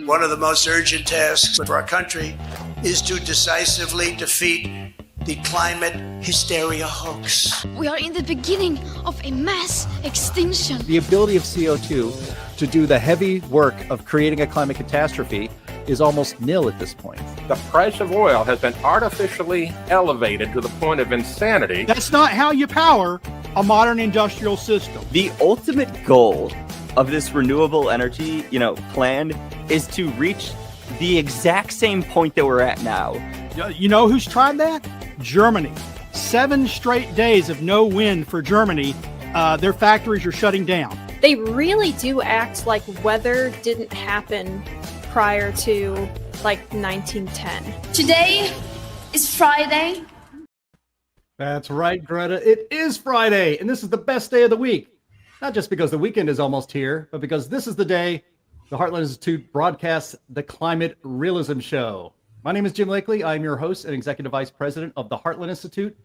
One of the most urgent tasks of our country is to decisively defeat the climate hysteria hoax. We are in the beginning of a mass extinction. The ability of CO2 to do the heavy work of creating a climate catastrophe is almost nil at this point. The price of oil has been artificially elevated to the point of insanity. That's not how you power a modern industrial system. The ultimate goal of this renewable energy, plan is to reach the exact same point that we're at now. You know who's tried that? Germany. 7 straight days of no wind for Germany. Their factories are shutting down. They really do act like weather didn't happen prior to 1910. Today is Friday. That's right, Greta. It is Friday, and this is the best day of the week. Not just because the weekend is almost here, but because this is the day the Heartland Institute broadcasts the Climate Realism Show. My name is Jim Lakely. I'm your host and Executive Vice President of the Heartland Institute.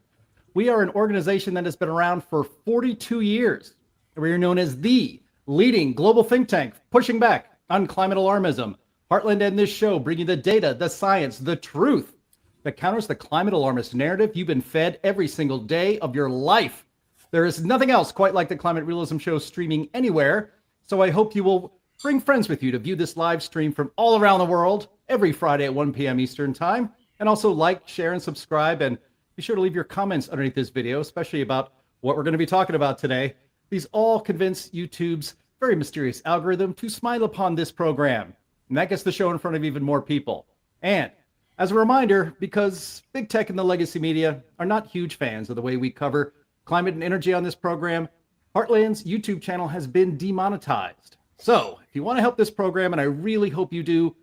We are an organization that has been around for 42 years. We are known as the leading global think tank pushing back on climate alarmism. Heartland and this show bring you the data, the science, the truth that counters the climate alarmist narrative you've been fed every single day of your life. There is nothing else quite like the Climate Realism Show streaming anywhere, so I hope you will bring friends with you to view this live stream from all around the world every Friday at 1 p.m. Eastern Time. And also like, share, and subscribe, and be sure to leave your comments underneath this video, especially about what we're going to be talking about today. These all convince YouTube's very mysterious algorithm to smile upon this program, and that gets the show in front of even more people. And as a reminder, because big tech and the legacy media are not huge fans of the way we cover climate and energy on this program, Heartland's YouTube channel has been demonetized. So if you want to help this program, and I really hope you do,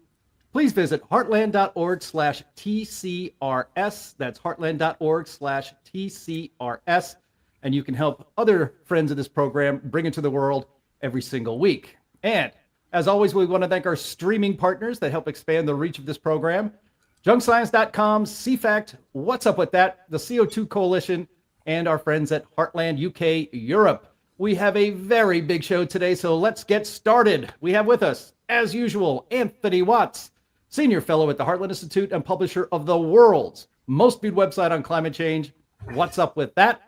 please visit heartland.org/TCRS. That's heartland.org/TCRS. And you can help other friends of this program bring it to the world every single week. And as always, we want to thank our streaming partners that help expand the reach of this program. JunkScience.com, CFACT, What's Up With That, the CO2 Coalition, and our friends at Heartland UK Europe. We have a very big show today, so let's get started. We have with us, as usual, Anthony Watts, Senior Fellow at the Heartland Institute and publisher of the world's most viewed website on climate change, What's Up With That.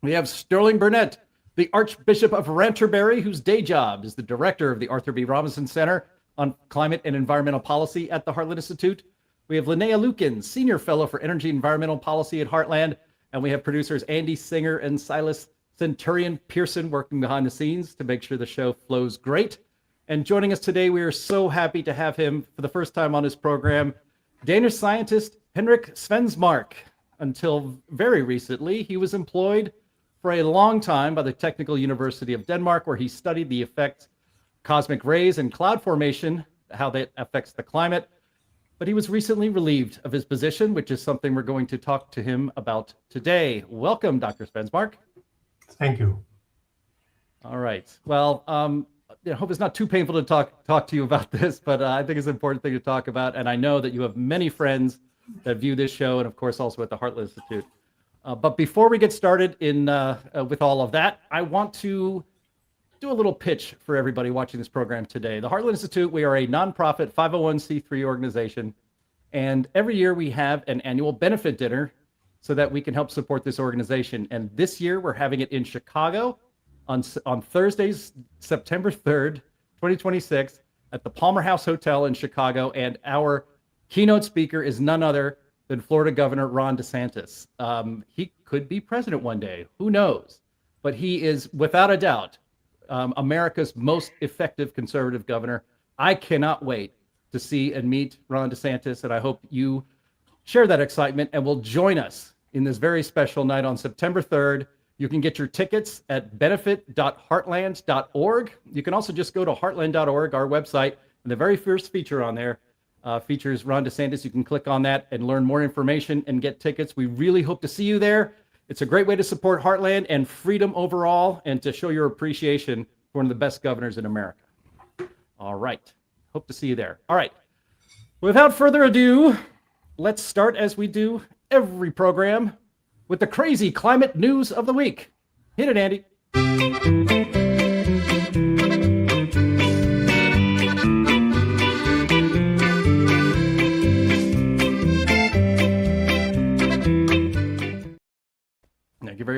We have Sterling Burnett, the Archbishop of Canterbury, whose day job is the director of the Arthur B. Robinson Center on Climate and Environmental Policy at the Heartland Institute. We have Linnea Lueken, Senior Fellow for Energy and Environmental Policy at Heartland. And we have producers Andy Singer and Silas Centurion Pearson working behind the scenes to make sure the show flows great. And joining us today, we are so happy to have him for the first time on this program, Danish scientist Henrik Svensmark. Until very recently, he was employed for a long time by the Technical University of Denmark, where he studied the effects of cosmic rays and cloud formation, how that affects the climate. But he was recently relieved of his position, which is something we're going to talk to him about today. Welcome, Dr. Svensmark. Thank you. All right. Well, I hope it's not too painful to talk to you about this, but I think it's an important thing to talk about. And I know that you have many friends that view this show, and of course also at the Heartland Institute. But before we get started with all of that, I want to do a little pitch for everybody watching this program today. The Heartland Institute, we are a nonprofit 501c3 organization, and every year we have an annual benefit dinner so that we can help support this organization. And this year we're having it in Chicago on Thursdays, September 3rd, 2026, at the Palmer House Hotel in Chicago. And our keynote speaker is none other than Florida Governor Ron DeSantis. He could be president one day, who knows? But he is, without a doubt, America's most effective conservative governor. I cannot wait to see and meet Ron DeSantis, and I hope you share that excitement and will join us in this very special night on September 3rd. You can get your tickets at benefit.heartland.org. You can also just go to heartland.org, our website, and the very first feature on there features Ron DeSantis. You can click on that and learn more information and get tickets. We really hope to see you there. It's a great way to support Heartland and freedom overall, and to show your appreciation for one of the best governors in America. All right. Hope to see you there. All right. Without further ado, let's start, as we do every program, with the crazy climate news of the week. Hit it, Andy.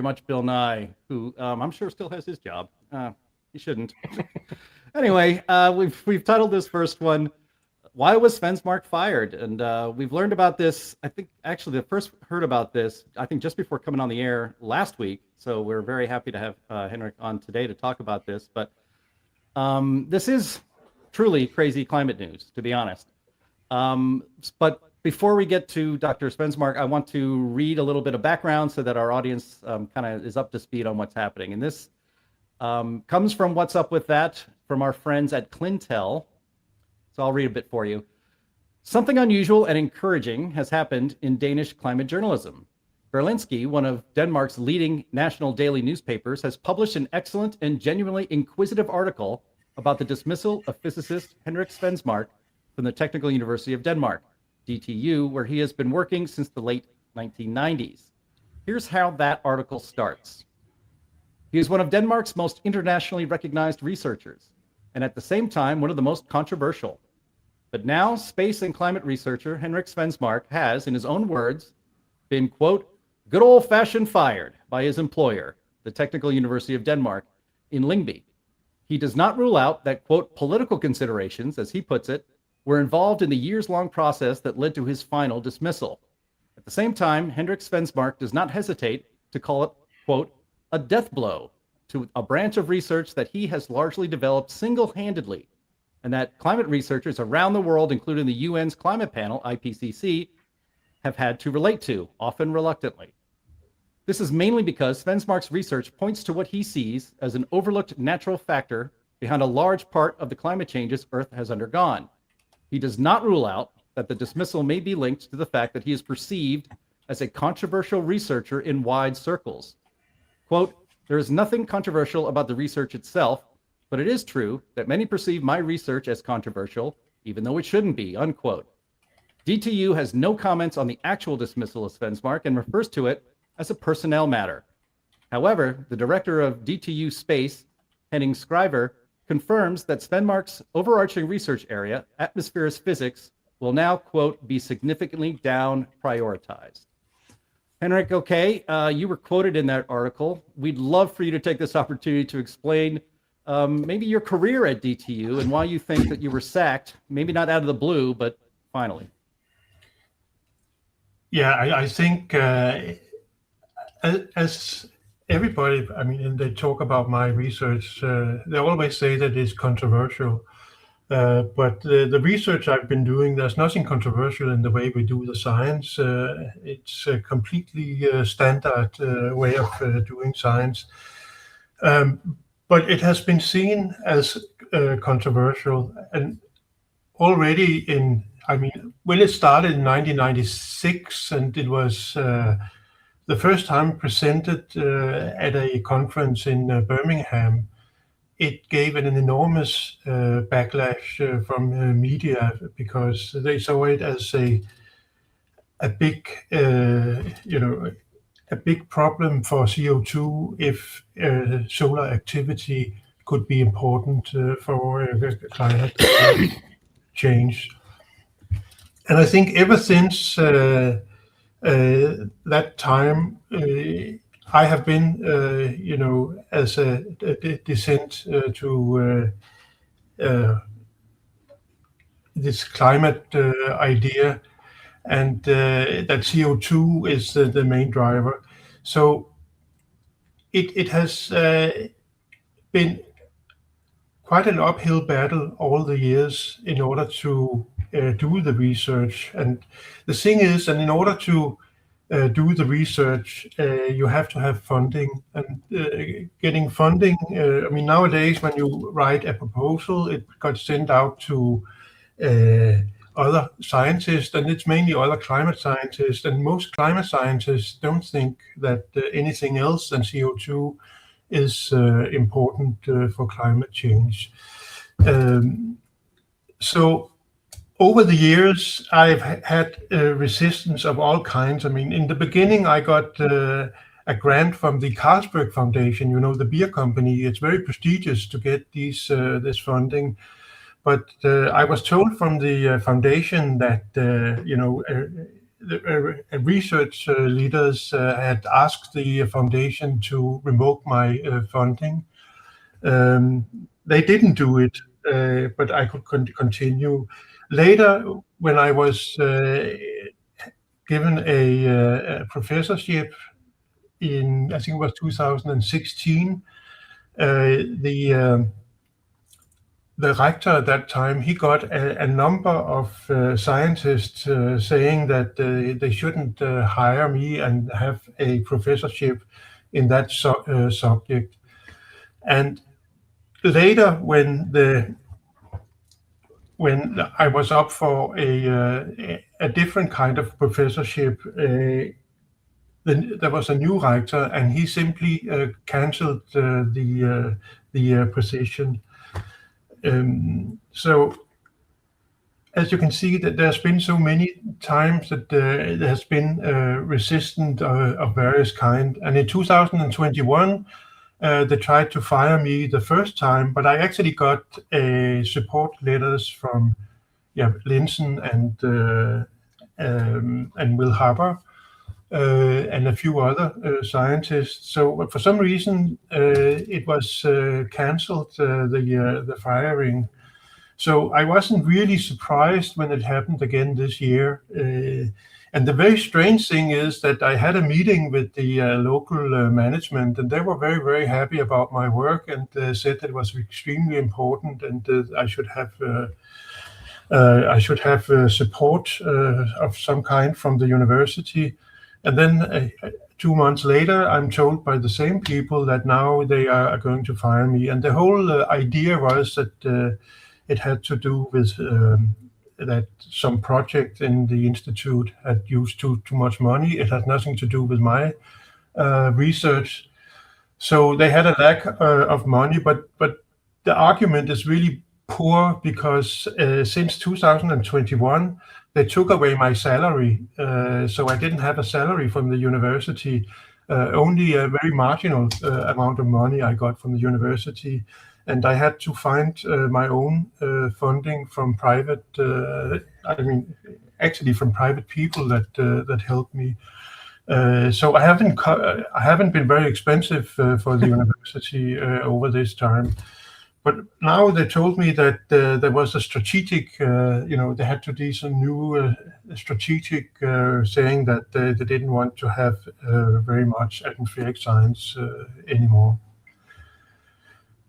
much Bill Nye, who I'm sure still has his job. He shouldn't. Anyway, we've titled this first one, "Why Was Svensmark Fired?" And we've learned about this, I think, actually, the first heard about this, I think, just before coming on the air last week. So we're very happy to have Henrik on today to talk about this. But this is truly crazy climate news, to be honest. But before we get to Dr. Svensmark, I want to read a little bit of background so that our audience kind of is up to speed on what's happening. And this comes from What's Up With That from our friends at Clintel. So I'll read a bit for you. Something unusual and encouraging has happened in Danish climate journalism. Berlingske, one of Denmark's leading national daily newspapers, has published an excellent and genuinely inquisitive article about the dismissal of physicist Henrik Svensmark from the Technical University of Denmark, DTU, where he has been working since the late 1990s. Here's how that article starts. He is one of Denmark's most internationally recognized researchers, and at the same time, one of the most controversial. But now, space and climate researcher Henrik Svensmark has, in his own words, been, quote, good old-fashioned fired by his employer, the Technical University of Denmark, in Lyngby. He does not rule out that, quote, political considerations, as he puts it, were involved in the years-long process that led to his final dismissal. At the same time, Henrik Svensmark does not hesitate to call it, quote, a death blow to a branch of research that he has largely developed single-handedly, and that climate researchers around the world, including the UN's climate panel, IPCC, have had to relate to, often reluctantly. This is mainly because Svensmark's research points to what he sees as an overlooked natural factor behind a large part of the climate changes Earth has undergone. He does not rule out that the dismissal may be linked to the fact that he is perceived as a controversial researcher in wide circles. Quote, there is nothing controversial about the research itself, but it is true that many perceive my research as controversial, even though it shouldn't be, unquote. DTU has no comments on the actual dismissal of Svensmark and refers to it as a personnel matter. However, the director of DTU Space, Henning Schrijver, confirms that Svensmark's overarching research area, atmospheric physics, will now, quote, be significantly down prioritized. Henrik, okay, you were quoted in that article. We'd love for you to take this opportunity to explain maybe your career at DTU and why you think that you were sacked, maybe not out of the blue, but finally. Yeah, I think as everybody, I mean, they talk about my research, they always say that it's controversial. But the research I've been doing, there's nothing controversial in the way we do the science. It's a completely standard way of doing science. But it has been seen as controversial. And already when it started in 1996, and it was the first time presented at a conference in Birmingham, it gave an enormous backlash from media because they saw it as a big, a big problem for CO2 if solar activity could be important for climate change. And I think ever since that time, I have been, as a descent to this climate idea, and that CO2 is the main driver. So it has been quite an uphill battle all the years in order to do the research. And the thing is, and in order to do the research, you have to have funding, and getting funding. Nowadays, when you write a proposal, it got sent out to other scientists, and it's mainly other climate scientists. And most climate scientists don't think that anything else than CO2 is important for climate change. So over the years, I've had resistance of all kinds. I mean, in the beginning, I got a grant from the Carlsberg Foundation, the beer company. It's very prestigious to get this funding. But I was told from the foundation that, research leaders had asked the foundation to revoke my funding. They didn't do it, but I could continue. Later, when I was given a professorship in, I think it was 2016, the rector at that time, he got a number of scientists saying that they shouldn't hire me and have a professorship in that subject. And later, when I was up for a different kind of professorship, there was a new rector, and he simply cancelled the position. So, as you can see, that there's been so many times that there has been resistance of various kind. And in 2021, they tried to fire me the first time, but I actually got support letters from Linson and Will Haber and a few other scientists. So for some reason, it was cancelled, the firing. So I wasn't really surprised when it happened again this year. And the very strange thing is that I had a meeting with the local management, and they were very, very happy about my work, and said that it was extremely important, and I should have support of some kind from the university. And then 2 months later, I'm told by the same people that now they are going to fire me. And the whole idea was that it had to do with that some project in the institute had used too much money. It had nothing to do with my research. So they had a lack of money, but the argument is really poor, because since 2021, they took away my salary. So I didn't have a salary from the university, only a very marginal amount of money I got from the university. And I had to find my own funding from private, actually from private people that helped me. So I haven't been very expensive for the university over this time. But now they told me that there was a strategic, they had to do some new strategic saying that they didn't want to have very much atmospheric science anymore.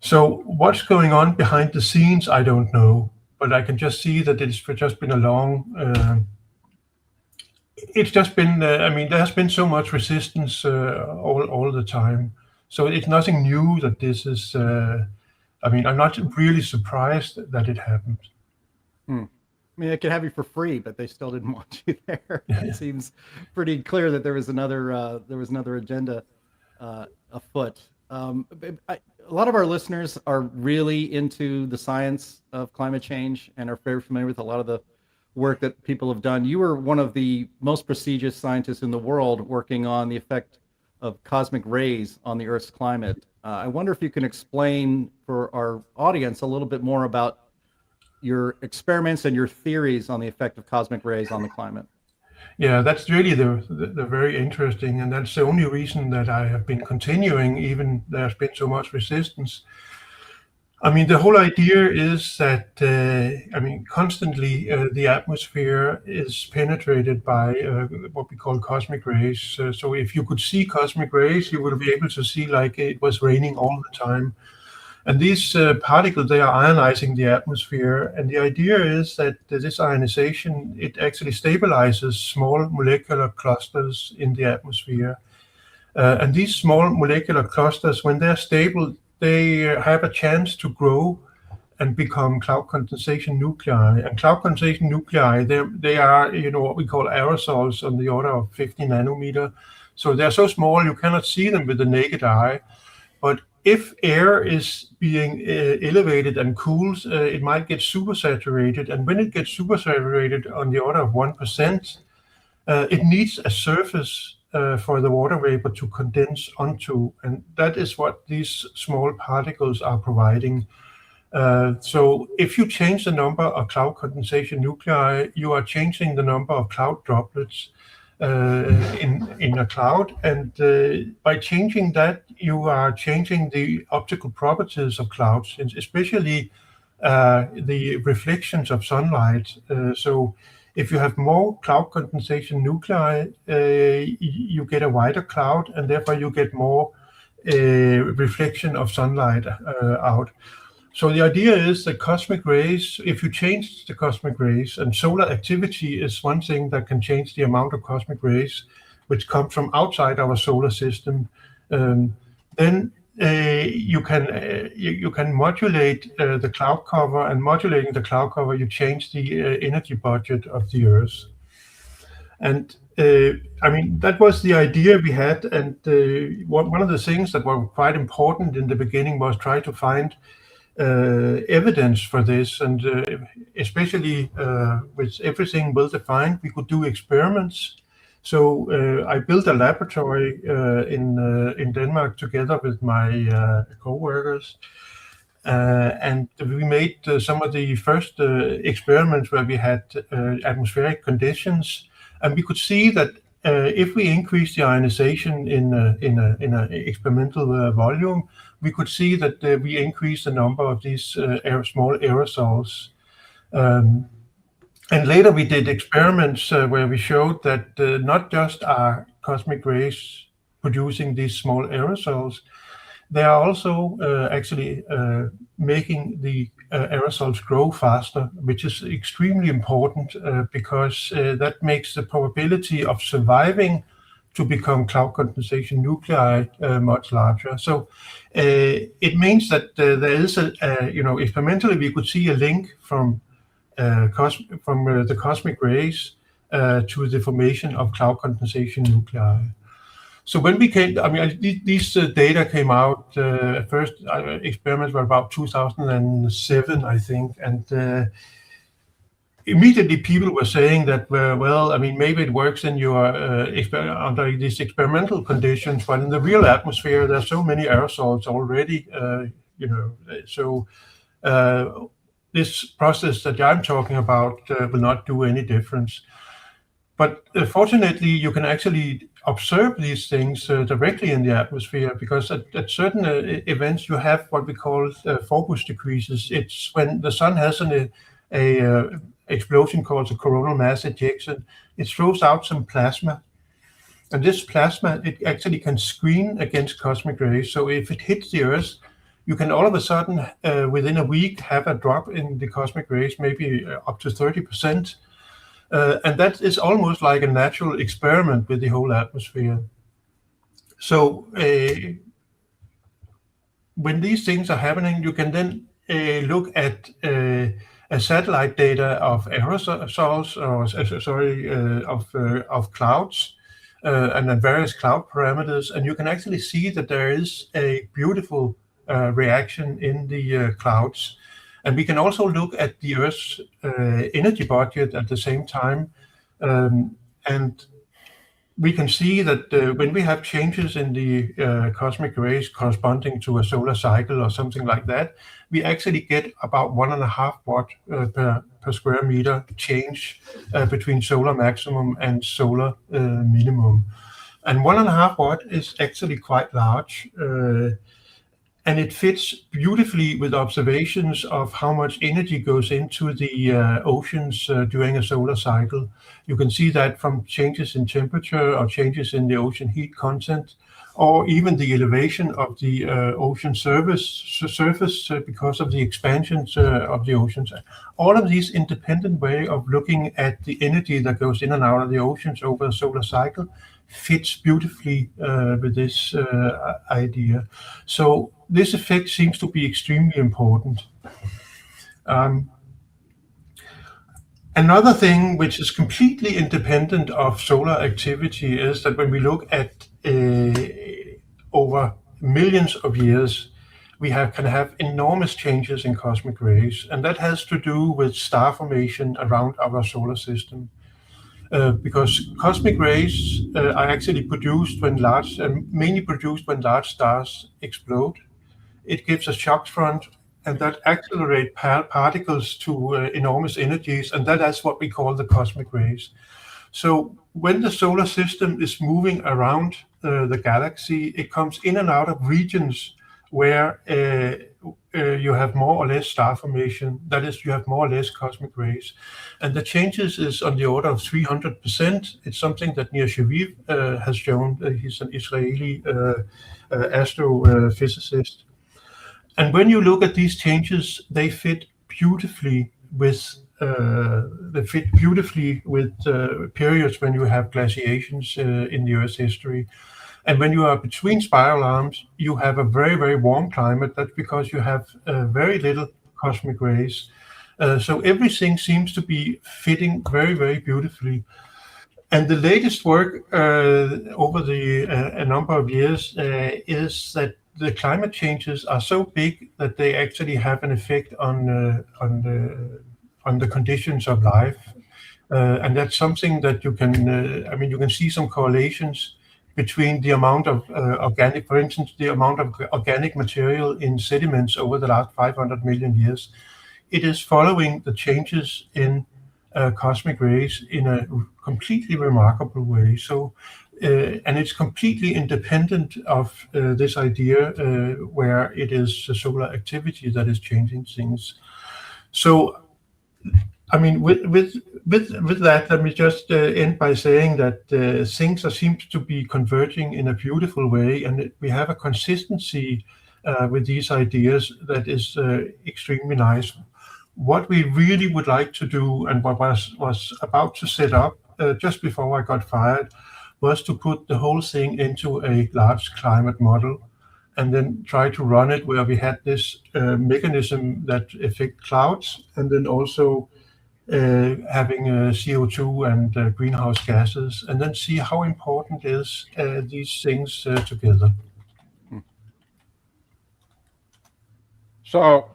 So what's going on behind the scenes, I don't know, but I can just see that it's just been a long, it's just been, there has been so much resistance all the time. So it's nothing new that this is, I'm not really surprised that it happened. I mean, they could have you for free, but they still didn't want you there. It seems pretty clear that there was another agenda afoot. A lot of our listeners are really into the science of climate change and are very familiar with a lot of the work that people have done. You were one of the most prestigious scientists in the world working on the effect of cosmic rays on the Earth's climate. I wonder if you can explain for our audience a little bit more about your experiments and your theories on the effect of cosmic rays on the climate. Yeah, that's really the very interesting, and that's the only reason that I have been continuing, even there's been so much resistance. The whole idea is that, constantly the atmosphere is penetrated by what we call cosmic rays. So if you could see cosmic rays, you would be able to see like it was raining all the time. And these particles, they are ionizing the atmosphere. And the idea is that this ionization, it actually stabilizes small molecular clusters in the atmosphere. And these small molecular clusters, when they're stable, they have a chance to grow and become cloud condensation nuclei. And cloud condensation nuclei, they are, what we call aerosols on the order of 50 nanometer. So they're so small you cannot see them with the naked eye. But if air is being elevated and cools, it might get supersaturated. And when it gets supersaturated on the order of 1%, it needs a surface for the water vapor to condense onto. And that is what these small particles are providing. So if you change the number of cloud condensation nuclei, you are changing the number of cloud droplets in a cloud, and by changing that, you are changing the optical properties of clouds, and especially the reflections of sunlight. So if you have more cloud condensation nuclei, you get a wider cloud, and therefore you get more reflection of sunlight out. So the idea is that cosmic rays, if you change the cosmic rays, and solar activity is one thing that can change the amount of cosmic rays which come from outside our solar system, then you can modulate the cloud cover, and modulating the cloud cover, you change the energy budget of the Earth. And I mean, that was the idea we had, and one of the things that were quite important in the beginning was try to find evidence for this, and especially with everything well defined, we could do experiments. So I built a laboratory in Denmark together with my co-workers, and we made some of the first experiments where we had atmospheric conditions, and we could see that if we increase the ionization in an experimental volume, we could see that we increase the number of these small aerosols. And later we did experiments where we showed that not just are cosmic rays producing these small aerosols, they are also actually making the aerosols grow faster, which is extremely important because that makes the probability of surviving to become cloud condensation nuclei much larger. So it means that there is experimentally we could see a link from the cosmic rays to the formation of cloud condensation nuclei. So when we came, I mean, these data came out, first experiments were about 2007, I think, and immediately people were saying that, well, I mean, maybe it works in your under these experimental conditions, but in the real atmosphere, there's so many aerosols already, so this process that I'm talking about will not do any difference. But fortunately, you can actually observe these things directly in the atmosphere, because at certain events you have what we call Phobos decreases. It's when the sun has an explosion called the coronal mass ejection. It throws out some plasma, and this plasma, it actually can screen against cosmic rays. So if it hits the Earth, you can all of a sudden within a week have a drop in the cosmic rays, maybe up to 30%. And that is almost like a natural experiment with the whole atmosphere. So when these things are happening, you can then look at a satellite data of aerosols, of clouds, and then various cloud parameters, and you can actually see that there is a beautiful reaction in the clouds. And we can also look at the Earth's energy budget at the same time. And we can see that when we have changes in the cosmic rays corresponding to a solar cycle or something like that, we actually get about 1.5 watt per square meter change between solar maximum and solar minimum. And 1.5 watt is actually quite large. And it fits beautifully with observations of how much energy goes into the oceans during a solar cycle. You can see that from changes in temperature or changes in the ocean heat content, or even the elevation of the ocean surface because of the expansions of the oceans. All of these independent way of looking at the energy that goes in and out of the oceans over a solar cycle fits beautifully with this idea. So this effect seems to be extremely important. Another thing which is completely independent of solar activity is that when we look at over millions of years, we can have enormous changes in cosmic rays, and that has to do with star formation around our solar system. Because cosmic rays are actually produced when mainly produced when large stars explode. It gives a shock front, and that accelerate particles to enormous energies, and that's what we call the cosmic rays. So when the solar system is moving around the galaxy, it comes in and out of regions where you have more or less star formation. That is, you have more or less cosmic rays. And the changes is on the order of 300%. It's something that Nir Shaviv has shown. He's an Israeli astrophysicist. And when you look at these changes, they fit beautifully with periods when you have glaciations in the Earth's history. And when you are between spiral arms, you have a very, very warm climate. That's because you have very little cosmic rays. So everything seems to be fitting very, very beautifully. And the latest work over a number of years is that the climate changes are so big that they actually have an effect on the conditions of life. And that's something that you can, you can see some correlations between the amount of organic, for instance, the amount of organic material in sediments over the last 500 million years. It is following the changes in cosmic rays in a completely remarkable way. So, and it's completely independent of this idea where it is solar activity that is changing things. So, I mean, with that, let me just end by saying that things seem to be converging in a beautiful way, and we have a consistency with these ideas that is extremely nice. What we really would like to do, and what was about to set up just before I got fired, was to put the whole thing into a large climate model, and then try to run it where we had this mechanism that affect clouds, and then also having CO2 and greenhouse gases, and then see how important is these things together. So,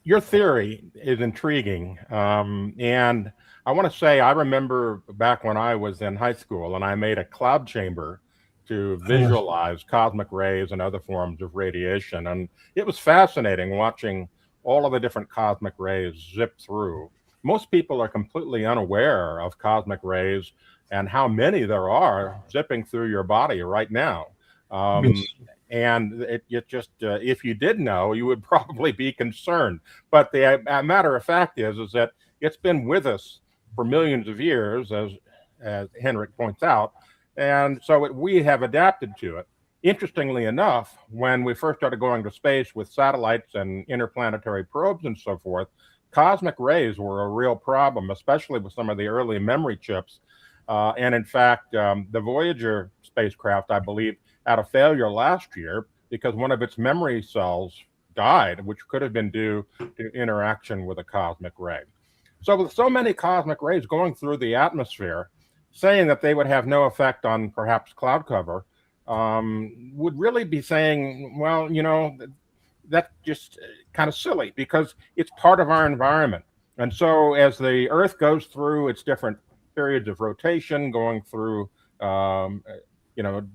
your theory is intriguing, and I want to say I remember back when I was in high school and I made a cloud chamber to visualize cosmic rays and other forms of radiation, and it was fascinating watching all of the different cosmic rays zip through. Most people are completely unaware of cosmic rays and how many there are zipping through your body right now. Yes. And it just, if you did know, you would probably be concerned. But the matter of fact is that it's been with us for millions of years, as Henrik points out. And so we have adapted to it. Interestingly enough, when we first started going to space with satellites and interplanetary probes and so forth, cosmic rays were a real problem, especially with some of the early memory chips. And in fact, the Voyager spacecraft, I believe, had a failure last year because one of its memory cells died, which could have been due to interaction with a cosmic ray. So with so many cosmic rays going through the atmosphere, saying that they would have no effect on perhaps cloud cover would really be saying, well, you know, that's just kind of silly because it's part of our environment. And so as the Earth goes through its different periods of rotation, going through,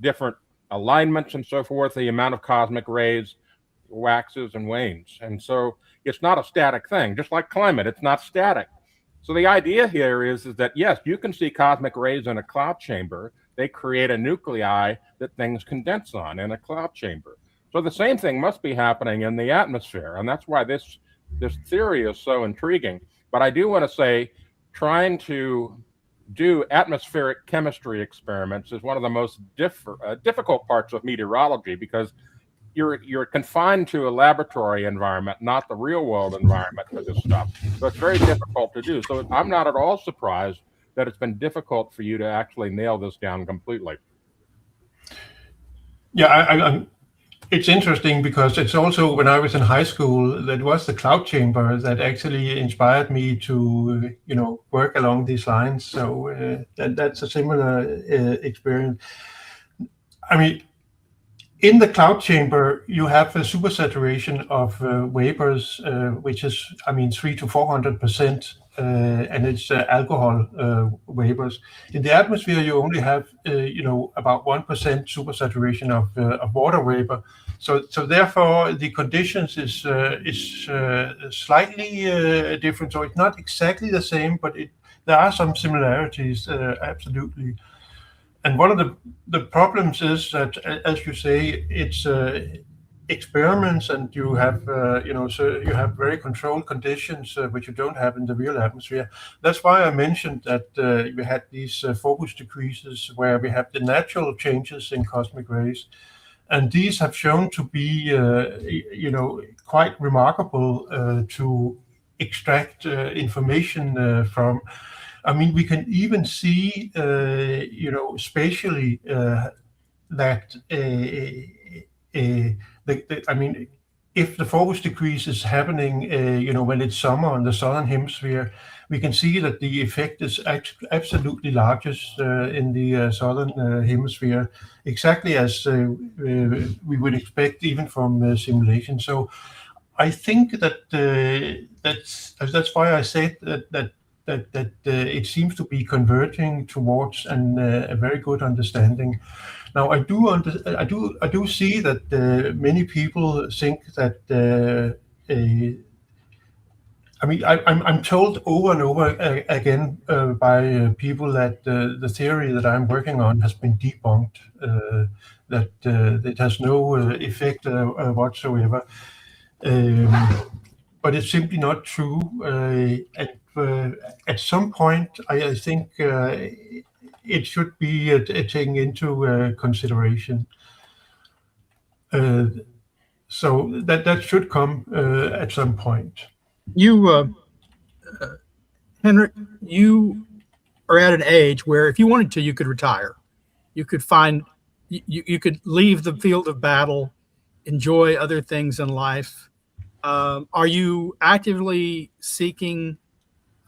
different alignments and so forth, the amount of cosmic rays waxes and wanes. And so it's not a static thing, just like climate, it's not static. So the idea here is that, yes, you can see cosmic rays in a cloud chamber. They create a nuclei that things condense on in a cloud chamber. So the same thing must be happening in the atmosphere. And that's why this theory is so intriguing. But I do want to say, trying to do atmospheric chemistry experiments is one of the most difficult parts of meteorology because you're confined to a laboratory environment, not the real world environment for this stuff. So it's very difficult to do. So I'm not at all surprised that it's been difficult for you to actually nail this down completely. Yeah, it's interesting because it's also when I was in high school, that was the cloud chamber that actually inspired me to, work along these lines. So that's a similar experience. I mean, In the cloud chamber, you have a supersaturation of vapors, which is, 300 to 400%, and it's alcohol vapors. In the atmosphere, you only have, about 1% supersaturation of water vapor. So therefore, the conditions is slightly different. So it's not exactly the same, but there are some similarities, absolutely. And one of the problems is that, as you say, it's experiments, and you have so you have very controlled conditions which you don't have in the real atmosphere. That's why I mentioned that we had these focus decreases where we have the natural changes in cosmic rays, and these have shown to be quite remarkable to extract information from. We can even see, spatially, that if the focus decrease is happening, when it's summer in the southern hemisphere, we can see that the effect is absolutely largest in the southern hemisphere, exactly as we would expect even from simulation. So I think that that's why I said that it seems to be converging towards a very good understanding. Now, I do see that many people think that. I'm told over and over again by people that the theory that I'm working on has been debunked. That it has no effect whatsoever. But it's simply not true. At some point, I think it should be taken into consideration. So that should come at some point. You, Henrik, you are at an age where if you wanted to, you could retire. You could you could leave the field of battle, enjoy other things in life. Are you actively seeking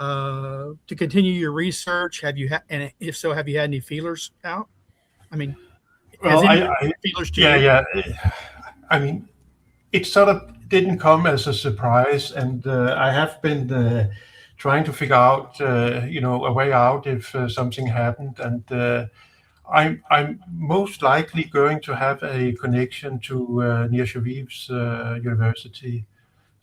to continue your research? And if so, have you had any feelers out? Well, feelers to you? It sort of didn't come as a surprise, and I have been trying to figure out, a way out if something happened, and I'm most likely going to have a connection to near Lviv's university.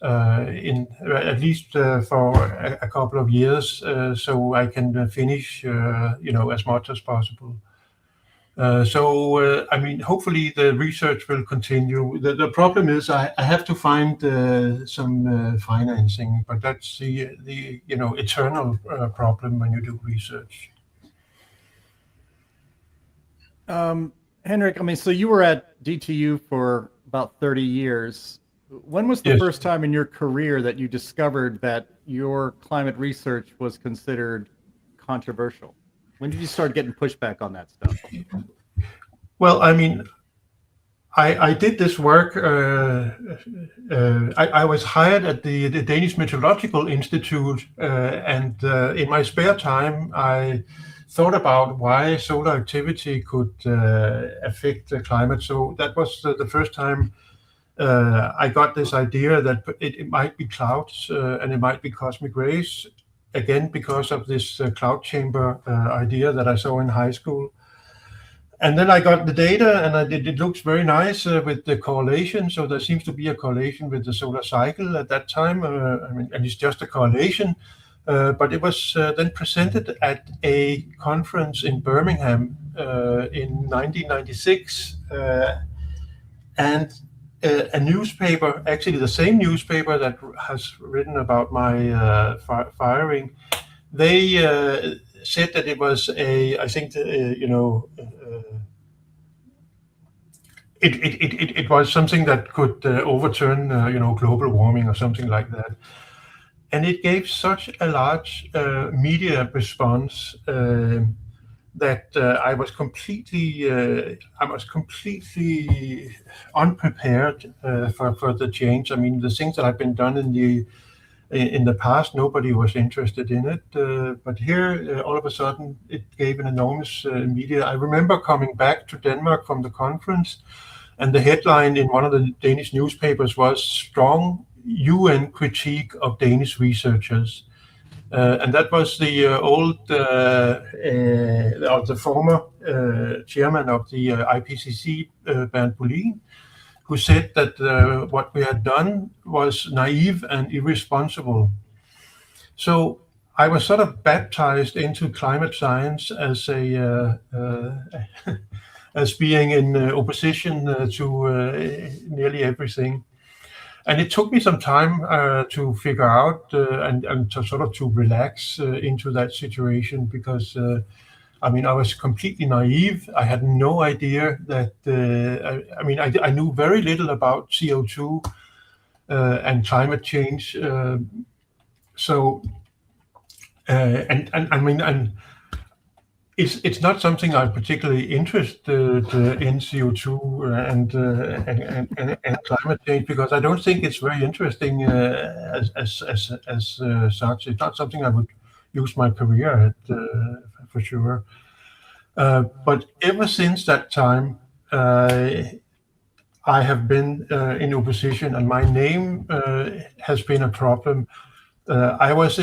At least for a couple of years, so I can finish, as much as possible. Hopefully the research will continue. The problem is I have to find some financing, but that's the eternal problem when you do research. Henrik, so you were at DTU for about 30 years. When was the first time in your career that you discovered that your climate research was considered controversial? When did you start getting pushback on that stuff? Well, I did this work. I was hired at the Danish Meteorological Institute, and in my spare time, I thought about why solar activity could affect the climate. So that was the first time I got this idea that it might be clouds and it might be cosmic rays, again, because of this cloud chamber idea that I saw in high school. And then I got the data, and it looks very nice with the correlation. So there seems to be a correlation with the solar cycle at that time. And it's just a correlation. But it was then presented at a conference in Birmingham in 1996. And a newspaper, actually the same newspaper that has written about my firing, they said that it was it was something that could overturn, global warming or something like that. And it gave such a large media response that I was completely unprepared for the change. The things that have been done in the past, nobody was interested in it. But here, all of a sudden, it gave an enormous media. I remember coming back to Denmark from the conference, And the headline in one of the Danish newspapers was "Strong UN Critique of Danish Researchers." And that was the the former chairman of the IPCC, Bernd Bolin, who said that what we had done was naive and irresponsible. So I was sort of baptized into climate science as as being in opposition to nearly everything. And it took me some time to figure out and to sort of to relax into that situation, because I mean, I was completely naive. I had no idea that, I knew very little about CO2 and climate change. And it's not something I'm particularly interested in, CO2 and climate change, because I don't think it's very interesting as such. It's not something I would use my career at for sure. But ever since that time, I have been in opposition, and my name has been a problem. I was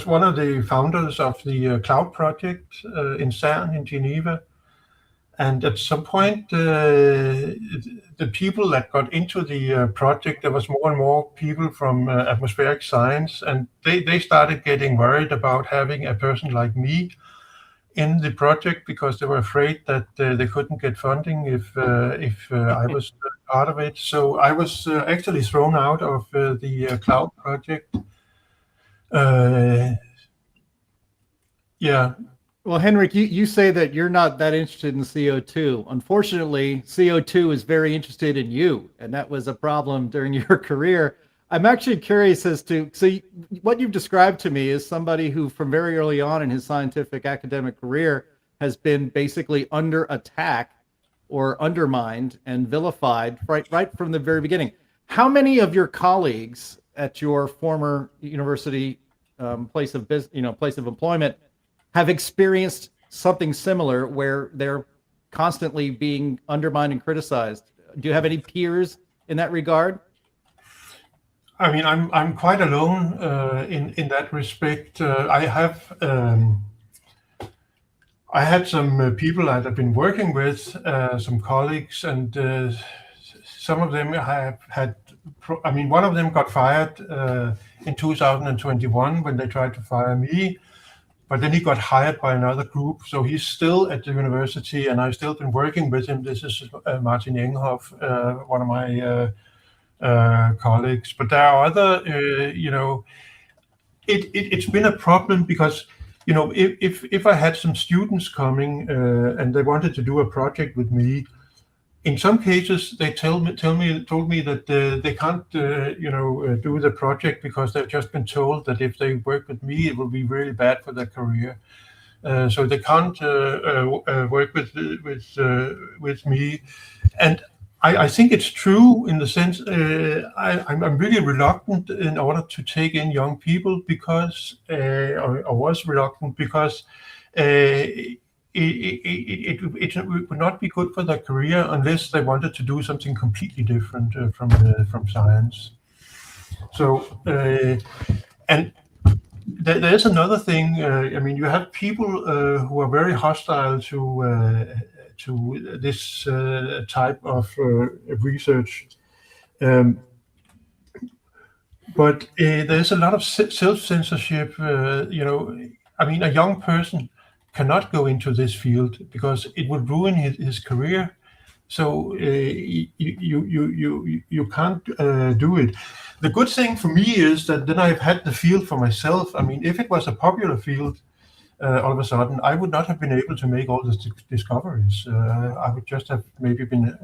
one of the founders of the Cloud Project in CERN in Geneva. And at some point, the people that got into the project, there was more and more people from atmospheric science, and they started getting worried about having a person like me in the project, because they were afraid that they couldn't get funding if I was part of it. So I was actually thrown out of the Cloud Project. Yeah. Well, Henrik, you say that you're not that interested in CO2. Unfortunately, CO2 is very interested in you, and that was a problem during your career. I'm actually curious as to, what you've described to me is somebody who from very early on in his scientific academic career has been basically under attack or undermined and vilified right from the very beginning. How many of your colleagues at your former university place of employment have experienced something similar, where they're constantly being undermined and criticized? Do you have any peers in that regard? I mean, I'm quite alone in that respect. I had some people that I've been working with, some colleagues, and some of them have had. One of them got fired in 2021 when they tried to fire me, but then he got hired by another group. So he's still at the university, and I've still been working with him. This is Martin Enghoff, one of my colleagues. But there are other, it's been a problem, because, if I had some students coming and they wanted to do a project with me, in some cases they told me that they can't, do the project because they've just been told that if they work with me, it will be really bad for their career. So they can't work with me, and I think it's true in the sense I'm really reluctant in order to take in young people, because I was reluctant because it would not be good for their career unless they wanted to do something completely different from science. So and there's another thing. You have people who are very hostile to this type of research, but there's a lot of self-censorship. A young person cannot go into this field because it would ruin his career. So you can't do it. The good thing for me is that then I've had the field for myself. If it was a popular field, all of a sudden, I would not have been able to make all the discoveries. I would just have maybe been,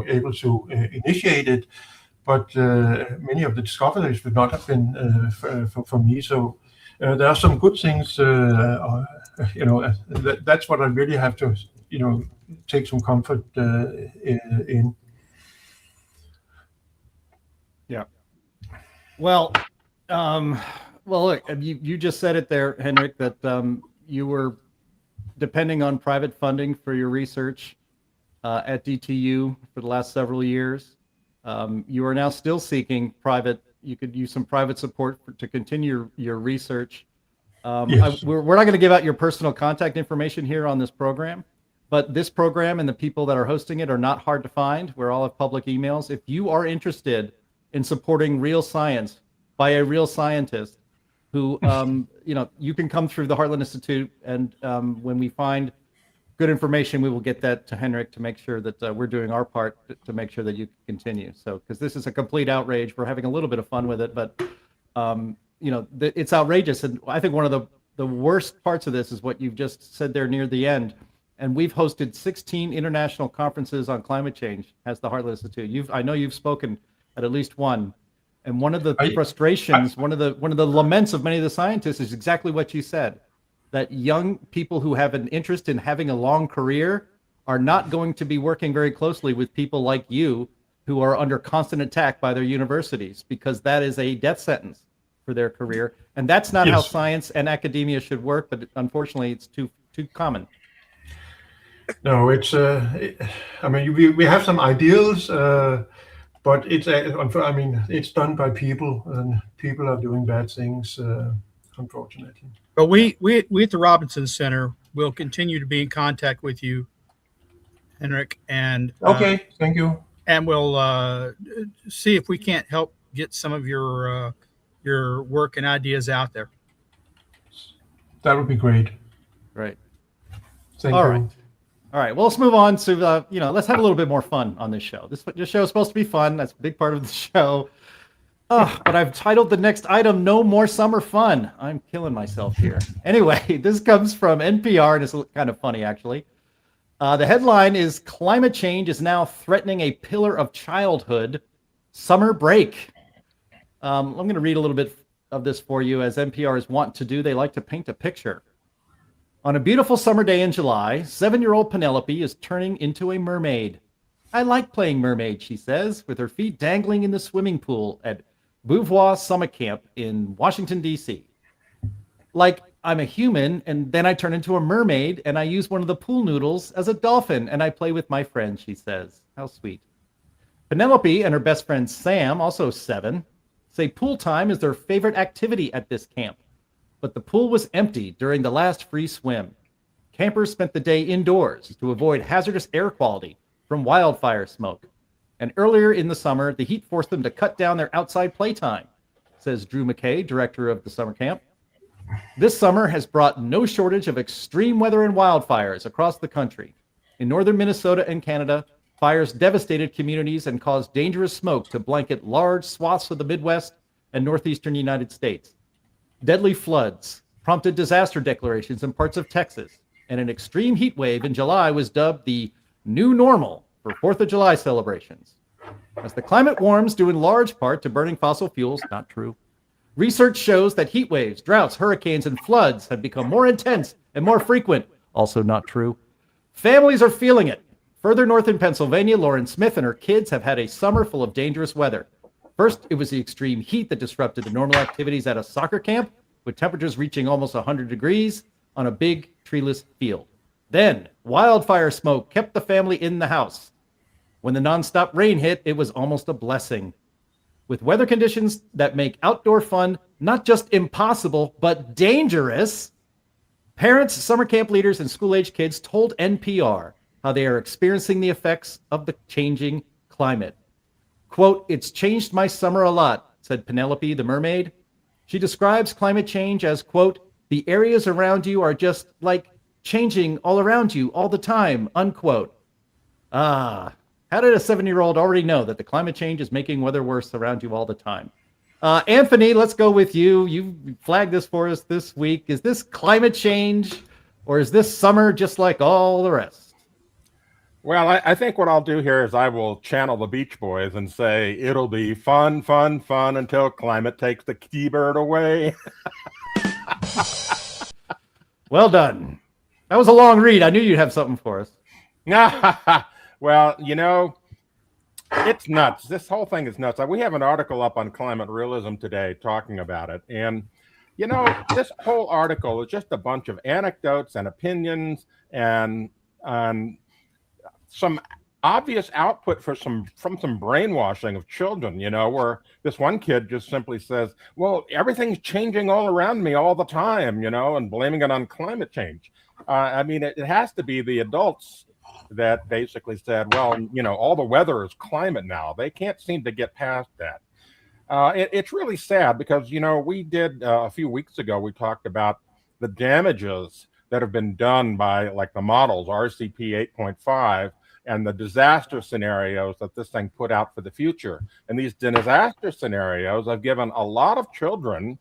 able to initiate it, but many of the discoveries would not have been for me. So there are some good things. That's what I really have to, take some comfort in. Yeah. Well, look, you just said it there, Henrik, that you were depending on private funding for your research. at DTU for the last several years. You are now still seeking private. You could use some private support to continue your research. Yes. We're not going to give out your personal contact information here on this program, but this program and the people that are hosting it are not hard to find. We all have public emails. If you are interested in supporting real science by a real scientist who, you can come through the Heartland Institute, and when we find good information, we will get that to Henrik to make sure that we're doing our part to make sure that you can continue. So, because this is a complete outrage, we're having a little bit of fun with it, but it's outrageous. And I think one of the worst parts of this is what you've just said there near the end. And we've hosted 16 international conferences on climate change as the Heartland Institute. I know you've spoken at least one. And one of the frustrations, one of the laments of many of the scientists is exactly what you said, that young people who have an interest in having a long career are not going to be working very closely with people like you who are under constant attack by their universities, because that is a death sentence for their career. And that's not how science and academia should work, but unfortunately it's too common. No, it's, we have some ideals, but it's done by people, and people are doing bad things, unfortunately. But we at the Robinson Center will continue to be in contact with you, Henrik, and okay, thank you. And we'll see if we can't help get some of your work and ideas out there. That would be great. Right. Thank you. All right. Well, let's move on to let's have a little bit more fun on this show. This show is supposed to be fun. That's a big part of the show. But I've titled the next item, "No More Summer Fun." I'm killing myself here. Anyway, this comes from NPR, and it's kind of funny, actually. The headline is, "Climate Change is Now Threatening a Pillar of Childhood, Summer Break." I'm going to read a little bit of this for you, as NPR is wont to do. They like to paint a picture. On a beautiful summer day in July, 7-year-old Penelope is turning into a mermaid. "I like playing mermaid," she says, with her feet dangling in the swimming pool at Beauvoir Summer Camp in Washington, D.C. "Like I'm a human, and then I turn into a mermaid, and I use one of the pool noodles as a dolphin, and I play with my friends," she says. How sweet. Penelope and her best friend Sam, also 7, say pool time is their favorite activity at this camp. But the pool was empty during the last free swim. Campers spent the day indoors to avoid hazardous air quality from wildfire smoke. And earlier in the summer, the heat forced them to cut down their outside playtime, says Drew McKay, director of the summer camp. "This summer has brought no shortage of extreme weather and wildfires across the country. In northern Minnesota and Canada, fires devastated communities and caused dangerous smoke to blanket large swaths of the Midwest and northeastern United States. Deadly floods prompted disaster declarations in parts of Texas, and an extreme heat wave in July was dubbed the new normal for 4th of July celebrations. As the climate warms due in large part to burning fossil fuels," not true. "Research shows that heat waves, droughts, hurricanes, and floods have become more intense and more frequent," also not true. "Families are feeling it. Further north in Pennsylvania, Lauren Smith and her kids have had a summer full of dangerous weather. First, it was the extreme heat that disrupted the normal activities at a soccer camp, with temperatures reaching almost 100 degrees on a big treeless field. Then, wildfire smoke kept the family in the house. When the nonstop rain hit, it was almost a blessing. With weather conditions that make outdoor fun not just impossible, but dangerous, parents, summer camp leaders, and school-age kids told NPR how they are experiencing the effects of the changing climate. Quote, "It's changed my summer a lot," said Penelope the mermaid. She describes climate change as, quote, "The areas around you are just like changing all around you all the time," unquote. How did a 7-year-old already know that the climate change is making weather worse around you all the time? Anthony, let's go with you. You flagged this for us this week. Is this climate change, or is this summer just like all the rest? Well, I think what I'll do here is I will channel the Beach Boys and say it'll be fun, fun, fun until climate takes the T-bird away. Well done. That was a long read. I knew you'd have something for us. Well, it's nuts. This whole thing is nuts. We have an article up on Climate Realism today talking about it. And, this whole article is just a bunch of anecdotes and opinions and some obvious output from some brainwashing of children, where this one kid just simply says, well, everything's changing all around me all the time, and blaming it on climate change. I mean, it has to be the adults that basically said, well, all the weather is climate now. They can't seem to get past that. It's really sad because, we did a few weeks ago, we talked about the damages that have been done by like the models, RCP 8.5, and the disaster scenarios that this thing put out for the future. And these disaster scenarios have given a lot of children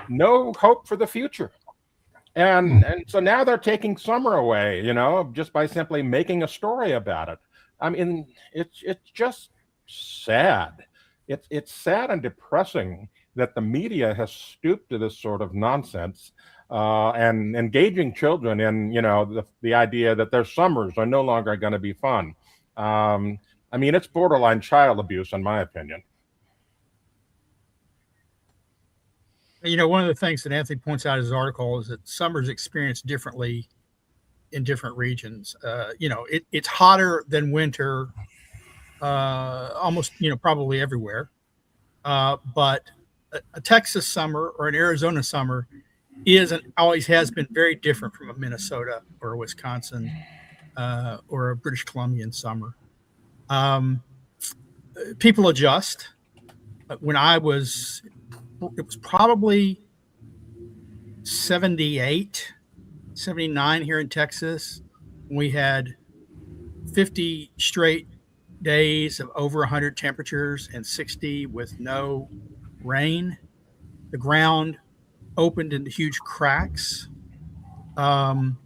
no hope for the future. And so now they're taking summer away, just by simply making a story about it. I mean, it's just sad. It's sad and depressing that the media has stooped to this sort of nonsense, and engaging children in, the idea that their summers are no longer going to be fun. I mean, it's borderline child abuse, in my opinion. One of the things that Anthony points out in his article is that summer's experienced differently in different regions. It's hotter than winter, almost, probably everywhere. But a Texas summer or an Arizona summer always has been very different from a Minnesota or a Wisconsin or a British Columbian summer. People adjust. When it was probably 78, 79 here in Texas. We had 50 straight days of over 100 temperatures and 60 with no rain. The ground opened into huge cracks. And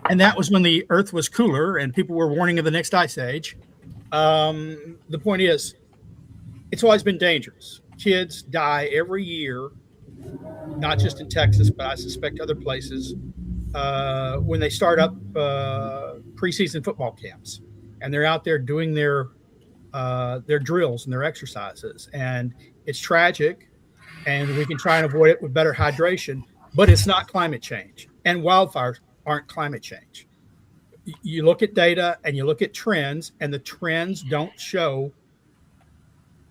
that was when the earth was cooler and people were warning of the next ice age. The point is, it's always been dangerous. Kids die every year, not just in Texas, but I suspect other places, when they start up preseason football camps and they're out there doing their drills and their exercises. And it's tragic, and we can try and avoid it with better hydration, but it's not climate change. And wildfires aren't climate change. You look at data and you look at trends, and the trends don't show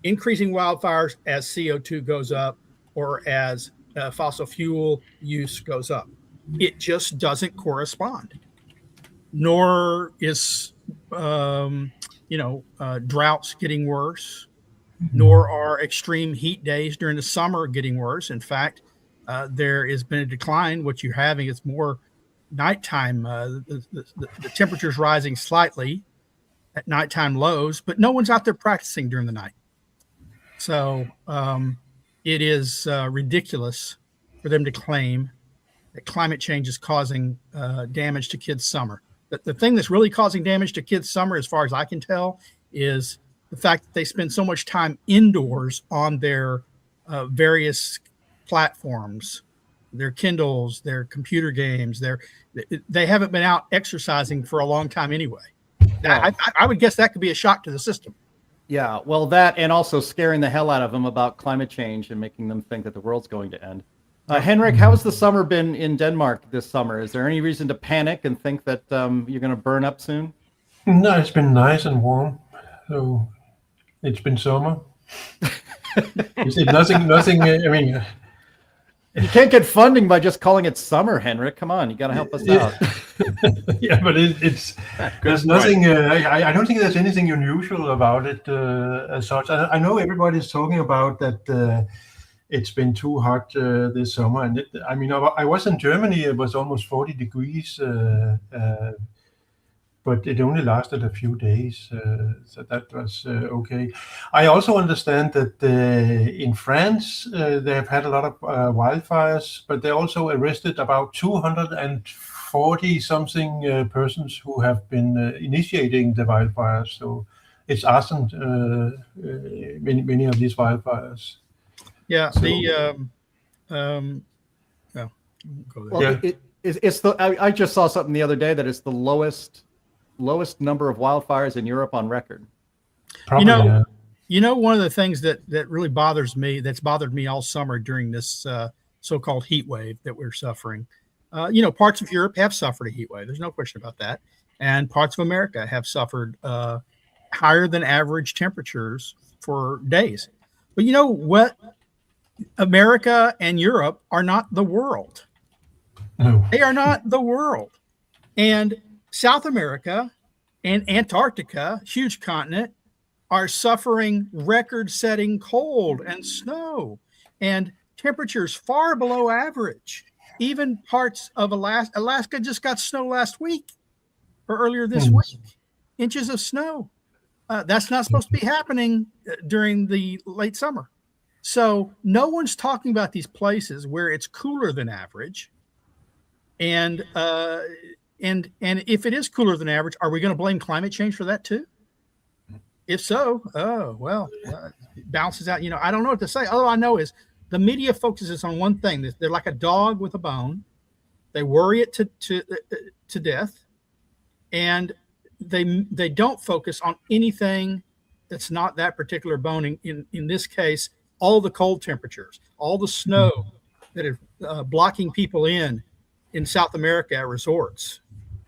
increasing wildfires as CO2 goes up or as fossil fuel use goes up. It just doesn't correspond. Nor is, droughts getting worse, nor are extreme heat days during the summer getting worse. In fact, there has been a decline. What you're having is more nighttime. The temperature's rising slightly at nighttime lows, but no one's out there practicing during the night. So it is ridiculous for them to claim that climate change is causing damage to kids' summer. The thing that's really causing damage to kids' summer, as far as I can tell, is the fact that they spend so much time indoors on their various platforms, their Kindles, their computer games. They haven't been out exercising for a long time anyway. I would guess that could be a shock to the system. Yeah, well, that and also scaring the hell out of them about climate change and making them think that the world's going to end. Henrik, how has the summer been in Denmark this summer? Is there any reason to panic and think that you're going to burn up soon? No, it's been nice and warm. So it's been summer. Is it nothing? I mean, you can't get funding by just calling it summer, Henrik. Come on, you got to help us out. Yeah, but there's nothing. I don't think there's anything unusual about it as such. I know everybody's talking about that. It's been too hot this summer, and I was in Germany. It was almost 40 degrees, but it only lasted a few days, so that was okay. I also understand that in France they have had a lot of wildfires, but they also arrested about 240 something persons who have been initiating the wildfires. So it's arson, many of these wildfires. Yeah, So, I just saw something the other day that it's the lowest number of wildfires in Europe on record. probably, One of the things that really bothers me, that's bothered me all summer during this so-called heat wave that we're suffering. Parts of Europe have suffered a heat wave. There's no question about that. and parts of America have suffered higher than average temperatures for days. But you know what? America and Europe are not the world. No. They are not the world. And South America and Antarctica, huge continent, are suffering record-setting cold and snow and temperatures far below average. Even parts of Alaska just got snow last week or earlier this week, inches of snow. That's not supposed to be happening during the late summer. So no one's talking about these places where it's cooler than average. And if it is cooler than average, are we going to blame climate change for that too? If so, it balances out. You know, I don't know what to say. All I know is the media focuses on one thing. They're like a dog with a bone. They worry it to death, and they don't focus on anything that's not that particular bone. In this case, all the cold temperatures, all the snow that are blocking people in South America at resorts.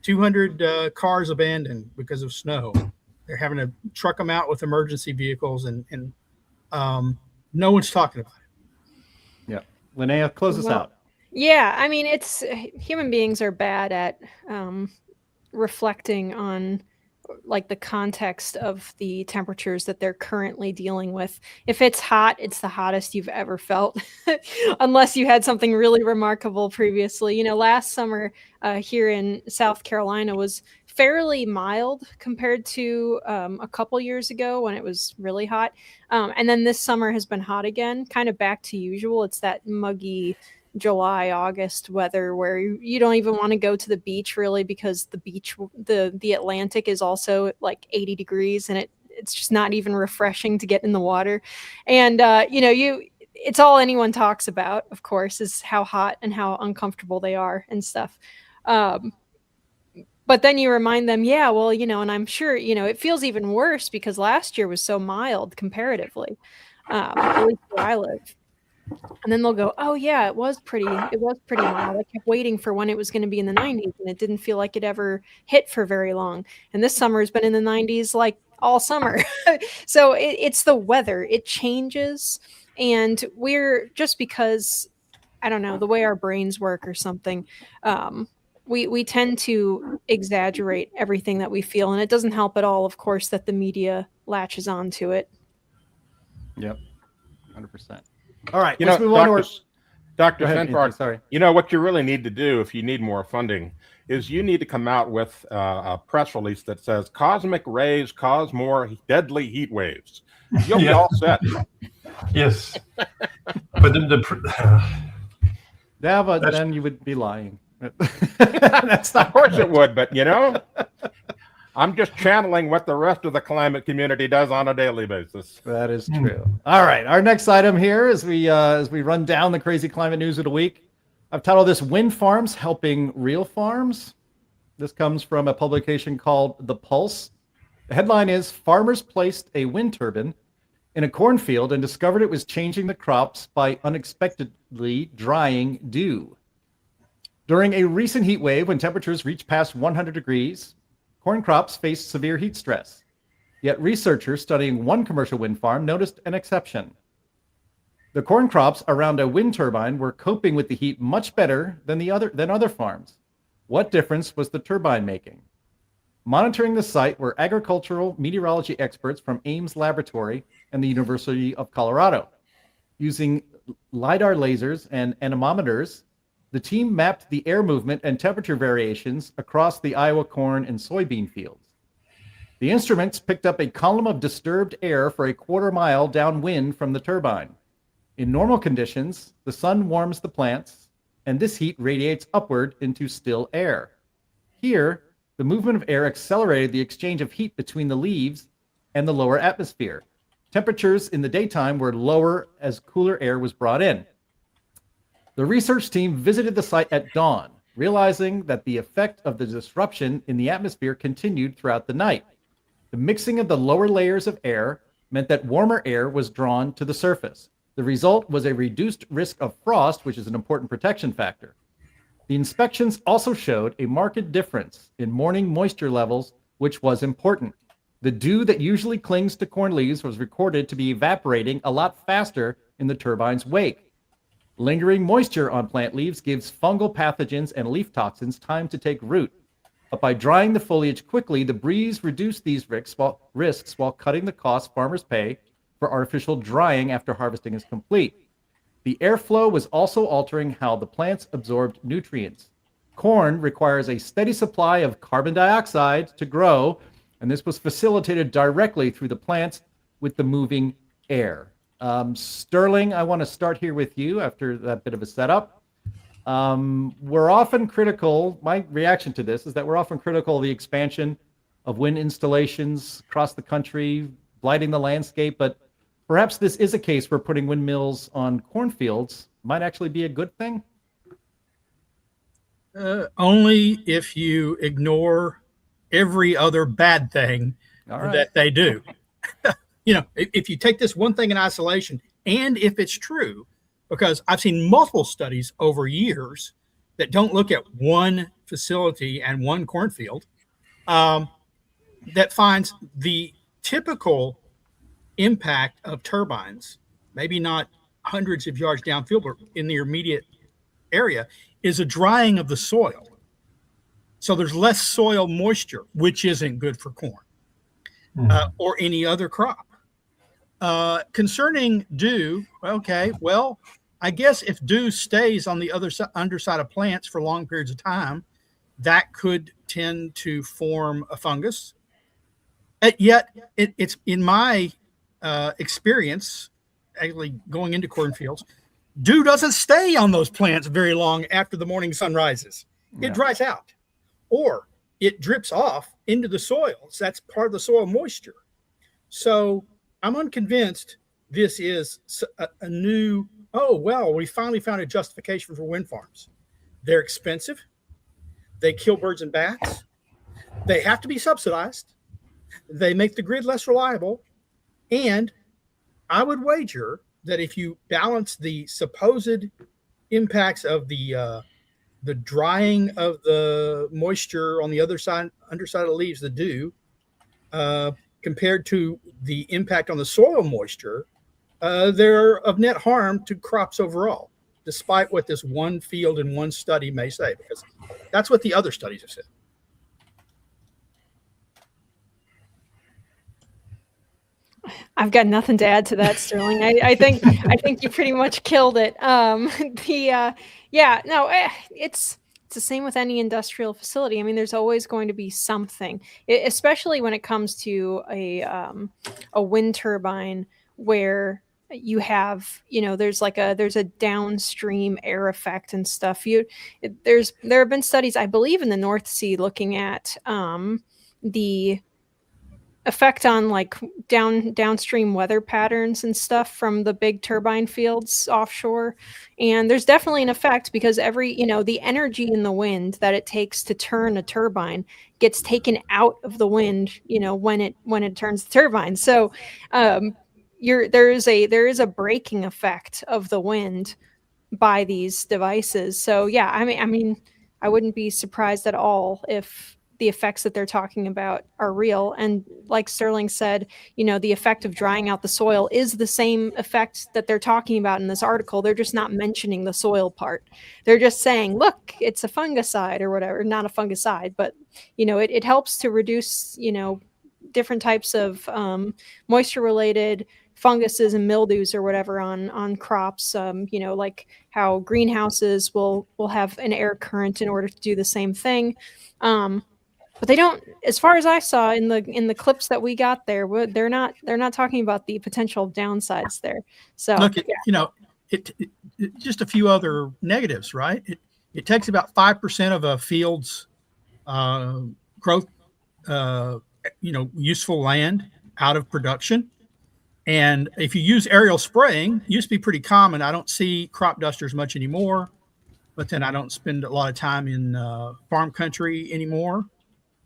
200 cars abandoned because of snow. They're having to truck them out with emergency vehicles, and no one's talking about it. Yeah. Linnea, close us out. Yeah, I mean, it's human beings are bad at reflecting on like the context of the temperatures that they're currently dealing with. If it's hot, it's the hottest you've ever felt, unless you had something really remarkable previously. You know, last summer here in South Carolina was fairly mild compared to a couple years ago when it was really hot. And then this summer has been hot again, kind of back to usual. It's that muggy July, August weather where you don't even want to go to the beach really, because the beach, the Atlantic is also like 80 degrees and it's just not even refreshing to get in the water. And, it's all anyone talks about, of course, is how hot and how uncomfortable they are and stuff. But then you remind them, yeah, well, and I'm sure, it feels even worse because last year was so mild comparatively, at least where I live. And then they'll go, oh yeah, it was pretty mild. I kept waiting for when it was going to be in the 90s and it didn't feel like it ever hit for very long. And this summer has been in the 90s like all summer. So it's the weather. It changes. And we're just because, I don't know, the way our brains work or something, we tend to exaggerate everything that we feel. And it doesn't help at all, of course, that the media latches onto it. Yep. 100%. All right, let's move on to Dr. Svensmark, sorry. What you really need to do if you need more funding is you need to come out with a press release that says cosmic rays cause more deadly heat waves. You'll be all set. Yes. But then you would be lying. That's not of course it would, but I'm just channeling what the rest of the climate community does on a daily basis. That is true. All right. Our next item here as we run down the crazy climate news of the week. I've titled this Wind Farms Helping Real Farms. This comes from a publication called The Pulse. The headline is Farmers placed a wind turbine in a cornfield and discovered it was changing the crops by unexpectedly drying dew. During a recent heat wave when temperatures reached past 100 degrees, corn crops faced severe heat stress. Yet researchers studying one commercial wind farm noticed an exception. The corn crops around a wind turbine were coping with the heat much better than other farms. What difference was the turbine making? Monitoring the site were agricultural meteorology experts from Ames Laboratory and the University of Colorado. Using LiDAR lasers and anemometers, the team mapped the air movement and temperature variations across the Iowa corn and soybean fields. The instruments picked up a column of disturbed air for a quarter-mile downwind from the turbine. In normal conditions, the sun warms the plants, and this heat radiates upward into still air. Here, the movement of air accelerated the exchange of heat between the leaves and the lower atmosphere. Temperatures in the daytime were lower as cooler air was brought in. The research team visited the site at dawn, realizing that the effect of the disruption in the atmosphere continued throughout the night. The mixing of the lower layers of air meant that warmer air was drawn to the surface. The result was a reduced risk of frost, which is an important protection factor. The inspections also showed a marked difference in morning moisture levels, which was important. The dew that usually clings to corn leaves was recorded to be evaporating a lot faster in the turbine's wake. Lingering moisture on plant leaves gives fungal pathogens and leaf toxins time to take root. But by drying the foliage quickly, the breeze reduced these risks while cutting the costs farmers pay for artificial drying after harvesting is complete. The airflow was also altering how the plants absorbed nutrients. Corn requires a steady supply of carbon dioxide to grow, and this was facilitated directly through the plants with the moving air. Sterling, I want to start here with you after that bit of a setup. We're often critical, my reaction to this is that we're often critical of the expansion of wind installations across the country, blighting the landscape, but perhaps this is a case where putting windmills on cornfields might actually be a good thing? Only if you ignore every other bad thing that they do. If you take this one thing in isolation, and if it's true, because I've seen multiple studies over years that don't look at one facility and one cornfield, that finds the typical impact of turbines, maybe not hundreds of yards downfield, but in the immediate area, is a drying of the soil. So there's less soil moisture, which isn't good for corn or any other crop. Concerning dew, okay, well, I guess if dew stays on the underside of plants for long periods of time, that could tend to form a fungus. Yet, it's in my experience, actually going into cornfields, dew doesn't stay on those plants very long after the morning sun rises. It dries out, or it drips off into the soil. So that's part of the soil moisture. So I'm unconvinced this is a new, we finally found a justification for wind farms. They're expensive. They kill birds and bats. They have to be subsidized. They make the grid less reliable. And I would wager that if you balance the supposed impacts of the drying of the moisture on the underside of the leaves, the dew, compared to the impact on the soil moisture, they're of net harm to crops overall, despite what this one field and one study may say, because that's what the other studies have said. I've got nothing to add to that, Sterling. I think you pretty much killed it. It's the same with any industrial facility. I mean, there's always going to be something, especially when it comes to a wind turbine where you have, there's a downstream air effect and stuff. There have been studies, I believe, in the North Sea looking at the effect on like downstream weather patterns and stuff from the big turbine fields offshore. And there's definitely an effect because the energy in the wind that it takes to turn a turbine gets taken out of the wind, when it turns the turbine. So there is a braking effect of the wind by these devices. So yeah, I mean, I wouldn't be surprised at all if the effects that they're talking about are real. And like Sterling said, the effect of drying out the soil is the same effect that they're talking about in this article. They're just not mentioning the soil part. They're just saying, look, it's a fungicide or whatever, not a fungicide, but it helps to reduce, different types of moisture related funguses and mildews or whatever on crops, like how greenhouses will have an air current in order to do the same thing. But they don't, as far as I saw in the clips that we got there, they're not talking about the potential downsides there. So look, it just a few other negatives, right? It takes about 5% of a field's growth, useful land out of production. And if you use aerial spraying, it used to be pretty common. I don't see crop dusters much anymore, but then I don't spend a lot of time in farm country anymore.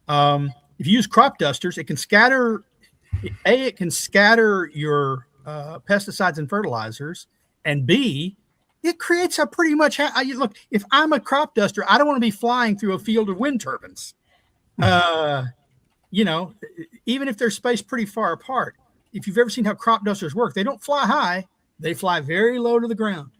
If you use crop dusters, it can scatter your pesticides and fertilizers, and B, it creates a pretty much, look, if I'm a crop duster, I don't want to be flying through a field of wind turbines. You know, even if they're spaced pretty far apart, if you've ever seen how crop dusters work, they don't fly high, they fly very low to the ground.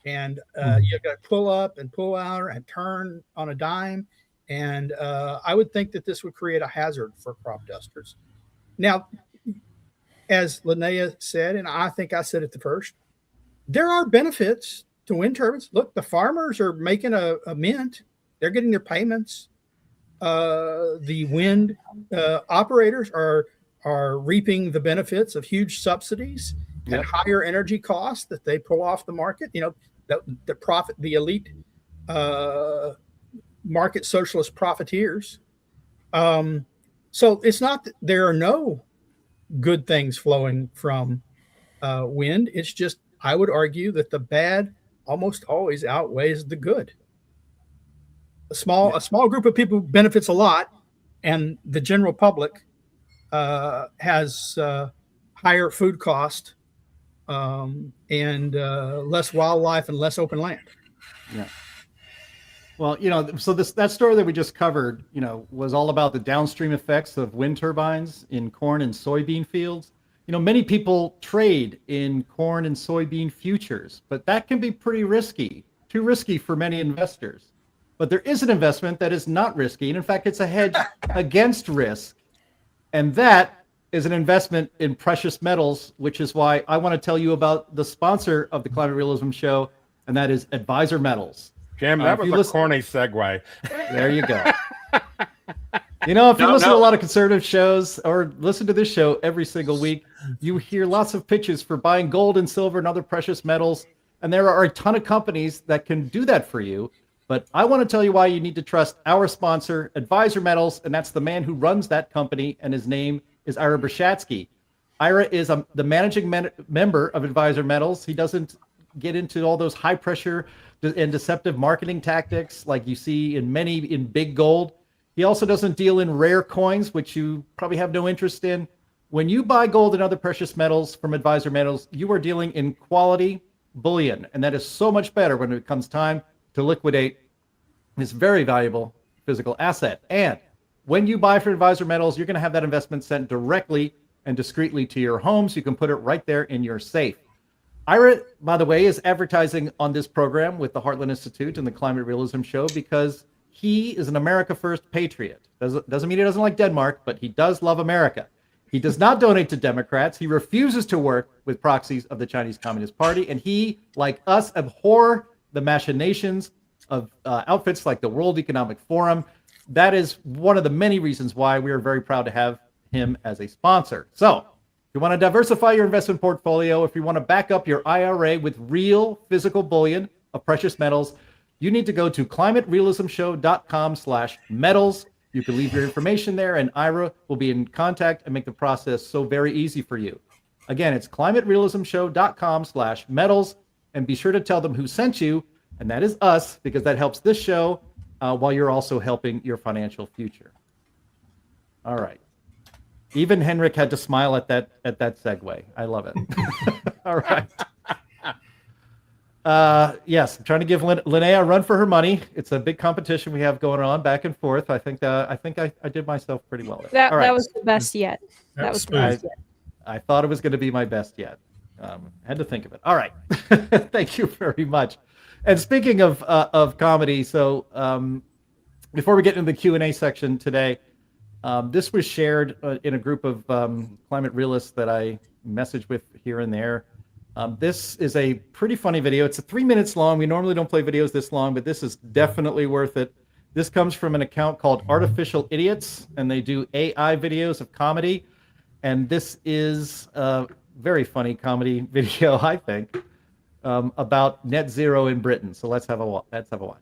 And you got to pull up and pull out and turn on a dime. And I would think that this would create a hazard for crop dusters. Now, as Linnea said, and I think I said it the first, there are benefits to wind turbines. Look, the farmers are making a mint. They're getting their payments. The wind operators are reaping the benefits of huge subsidies and higher energy costs that they pull off the market. You know, the profit, the elite market socialist profiteers. So it's not that there are no good things flowing from wind. It's just, I would argue that the bad almost always outweighs the good. A small group of people benefits a lot, and the general public has higher food cost and less wildlife and less open land. Yeah. Well, you know, so that story that we just covered, you know, was all about the downstream effects of wind turbines in corn and soybean fields. You know, many people trade in corn and soybean futures, but that can be pretty risky, too risky for many investors. But there is an investment that is not risky, and in fact, it's a hedge against risk. And that is an investment in precious metals, which is why I want to tell you about the sponsor of the Climate Realism Show, and that is Advisor Metals. Jim, that was a corny segue. There you go. You know, if you listen to a lot of conservative shows or listen to this show every single week, you hear lots of pitches for buying gold and silver and other precious metals. And there are a ton of companies that can do that for you. But I want to tell you why you need to trust our sponsor, Advisor Metals. And that's the man who runs that company. And his name is Ira Brzezinski. Ira is the managing member of Advisor Metals. He doesn't get into all those high pressure and deceptive marketing tactics like you see in big gold. He also doesn't deal in rare coins, which you probably have no interest in. When you buy gold and other precious metals from Advisor Metals, you are dealing in quality bullion. And that is so much better when it comes time to liquidate this very valuable physical asset. And when you buy from Advisor Metals, you're going to have that investment sent directly and discreetly to your home, so you can put it right there in your safe. Ira, by the way, is advertising on this program with the Heartland Institute and the Climate Realism Show because he is an America First patriot. Doesn't mean he doesn't like Denmark, but he does love America. He does not donate to Democrats. He refuses to work with proxies of the Chinese Communist Party. And he, like us, abhor the machinations of outfits like the World Economic Forum. That is one of the many reasons why we are very proud to have him as a sponsor. So if you want to diversify your investment portfolio, if you want to back up your IRA with real physical bullion of precious metals, you need to go to climaterealismshow.com/metals. You can leave your information there, and Ira will be in contact and make the process so very easy for you. Again, it's climaterealismshow.com/metals, and be sure to tell them who sent you, and that is us, because that helps this show while you're also helping your financial future. All right. Even Henrik had to smile at that segue. I love it. All right. Yes, I'm trying to give Linnea a run for her money. It's a big competition we have going on back and forth. I think I did myself pretty well there. That was the best yet. That was the best yet. I thought it was going to be my best yet. Had to think of it. All right. Thank you very much. And speaking of comedy, so before we get into the Q&A section today, this was shared in a group of climate realists that I message with here and there. This is a pretty funny video. It's 3 minutes long. We normally don't play videos this long, but this is definitely worth it. This comes from an account called Artificial Idiots, and they do AI videos of comedy. And this is a very funny comedy video, I think, about net zero in Britain. So let's have a watch.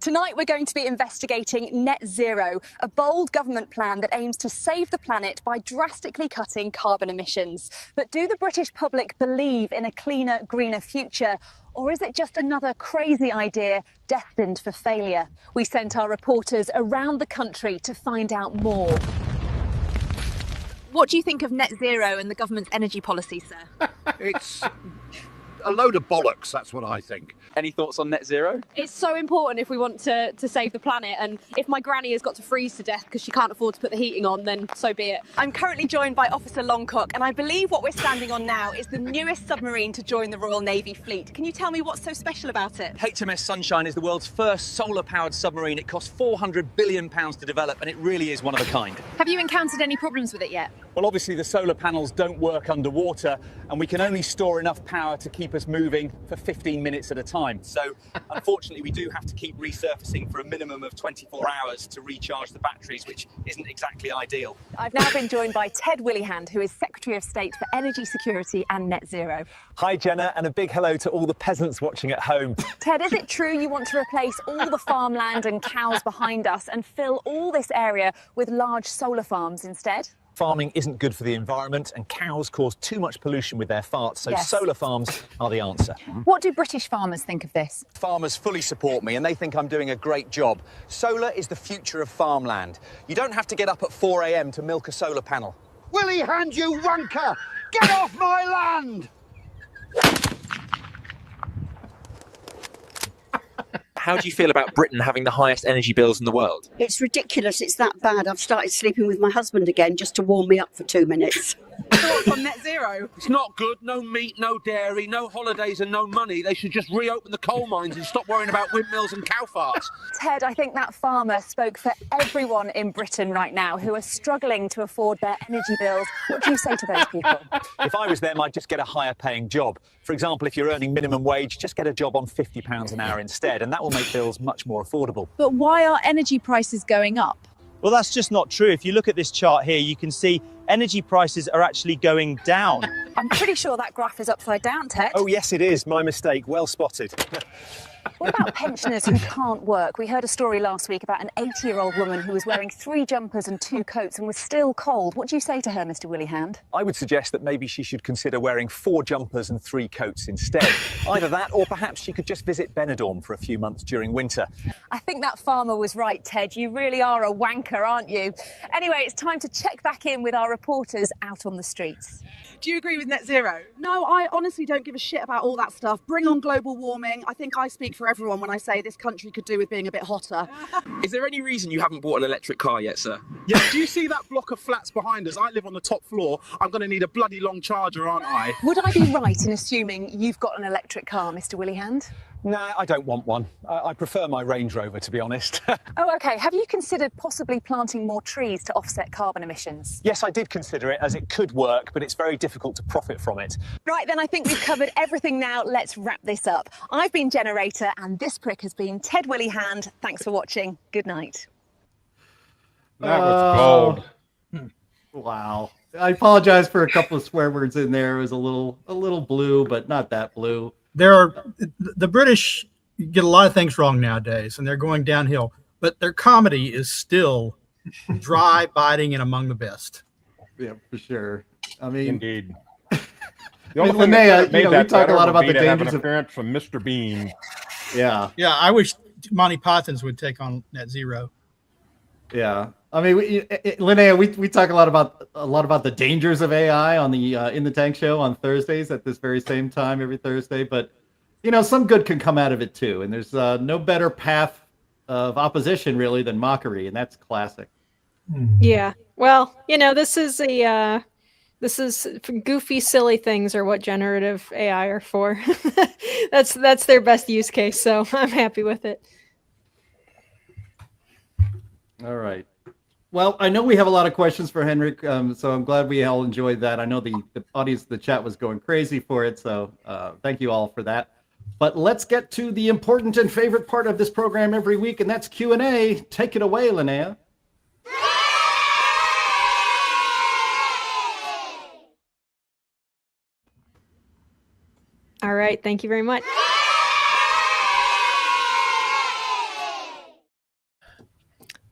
Tonight, we're going to be investigating net zero, a bold government plan that aims to save the planet by drastically cutting carbon emissions. But do the British public believe in a cleaner, greener future? Or is it just another crazy idea destined for failure? We sent our reporters around the country to find out more. What do you think of net zero and the government's energy policy, sir? a load of bollocks, that's what I think. Any thoughts on net zero? It's so important if we want to save the planet, and if my granny has got to freeze to death because she can't afford to put the heating on, then so be it. I'm currently joined by Officer Longcock, and I believe what we're standing on now is the newest submarine to join the Royal Navy fleet. Can you tell me what's so special about it? HMS Sunshine is the world's first solar-powered submarine. It cost £400 billion to develop, and it really is one of a kind. Have you encountered any problems with it yet? Well, obviously the solar panels don't work underwater, and we can only store enough power to keep us moving for 15 minutes at a time. So, unfortunately, we do have to keep resurfacing for a minimum of 24 hours to recharge the batteries, which isn't exactly ideal. I've now been joined by Ted Willihan, who is Secretary of State for Energy Security and Net Zero. Hi, Jenna, and a big hello to all the peasants watching at home. Ted, is it true you want to replace all the farmland and cows behind us and fill all this area with large solar farms instead? Farming isn't good for the environment, and cows cause too much pollution with their farts, so Yes. solar farms are the answer. What do British farmers think of this? Farmers fully support me, and they think I'm doing a great job. Solar is the future of farmland. You don't have to get up at 4 a.m. to milk a solar panel. Willie Hand, you wanker! Get off my land! How do you feel about Britain having the highest energy bills in the world? It's ridiculous. It's that bad. I've started sleeping with my husband again just to warm me up for 2 minutes. Thoughts on net zero? It's not good. No meat, no dairy, no holidays and no money. They should just reopen the coal mines and stop worrying about windmills and cow farts. Ted, I think that farmer spoke for everyone in Britain right now who are struggling to afford their energy bills. What do you say to those people? If I was them, I'd just get a higher paying job. For example, if you're earning minimum wage, just get a job on £50 an hour instead, and that will make bills much more affordable. But why are energy prices going up? Well, that's just not true. If you look at this chart here, you can see energy prices are actually going down. I'm pretty sure that graph is upside down, Ted. Oh, yes, it is. My mistake. Well spotted. What about pensioners who can't work? We heard a story last week about an 80-year-old woman who was wearing 3 jumpers and 2 coats and was still cold. What do you say to her, Mr. Willihan? I would suggest that maybe she should consider wearing 4 jumpers and 3 coats instead. Either that, or perhaps she could just visit Benidorm for a few months during winter. I think that farmer was right, Ted. You really are a wanker, aren't you? Anyway, it's time to check back in with our reporters out on the streets. Do you agree with net zero? No, I honestly don't give a shit about all that stuff. Bring on global warming. I think I speak for everyone when I say this country could do with being a bit hotter. Is there any reason you haven't bought an electric car yet, sir? Yeah, do you see that block of flats behind us? I live on the top floor. I'm going to need a bloody long charger, aren't I? Would I be right in assuming you've got an electric car, Mr. Willihan? No, I don't want one. I prefer my Range Rover, to be honest. Oh, OK. Have you considered possibly planting more trees to offset carbon emissions? Yes, I did consider it, as it could work, but it's very difficult to profit from it. Right, then I think we've covered everything now. Let's wrap this up. I've been Generator, and this prick has been Ted Willihan. Thanks for watching. Good night. That was gold. Wow. I apologize for a couple of swear words in there. It was a little blue, but not that blue. The British get a lot of things wrong nowadays, and they're going downhill. But their comedy is still dry, biting, and among the best. Yeah, for sure. I mean, indeed. I mean, Linnea, we talk a lot about the dangers of of appearance from Mr. Bean. Yeah. Yeah, I wish Monty Python's would take on net zero. Yeah, I mean, Linnea, we talk a lot about the dangers of AI on the In the Tank show on Thursdays at this very same time every Thursday. But some good can come out of it too, and there's no better path of opposition really than mockery, and that's classic. Yeah, well, this is goofy, silly things are what generative AI are for. that's their best use case, so I'm happy with it. All right. Well, I know we have a lot of questions for Henrik, so I'm glad we all enjoyed that. I know the audience, the chat was going crazy for it, so thank you all for that. But let's get to the important and favorite part of this program every week, and that's Q&A. Take it away, Linnea. All right, thank you very much.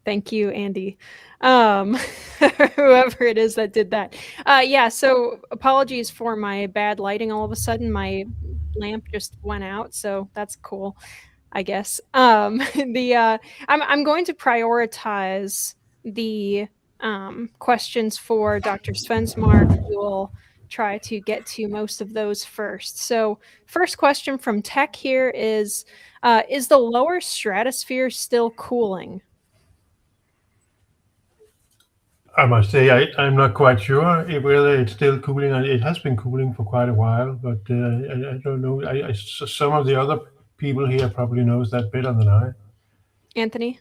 Thank you, Andy. Whoever it is that did that. Yeah, so apologies for my bad lighting. All of a sudden, my lamp just went out, so that's cool, I guess. I'm going to prioritize the questions for Dr. Svensmark. We will try to get to most of those first. So first question from Tech here is the lower stratosphere still cooling? I must say I'm not quite sure whether it's still cooling. It has been cooling for quite a while, but I don't know. Some of the other people here probably knows that better than I. Anthony?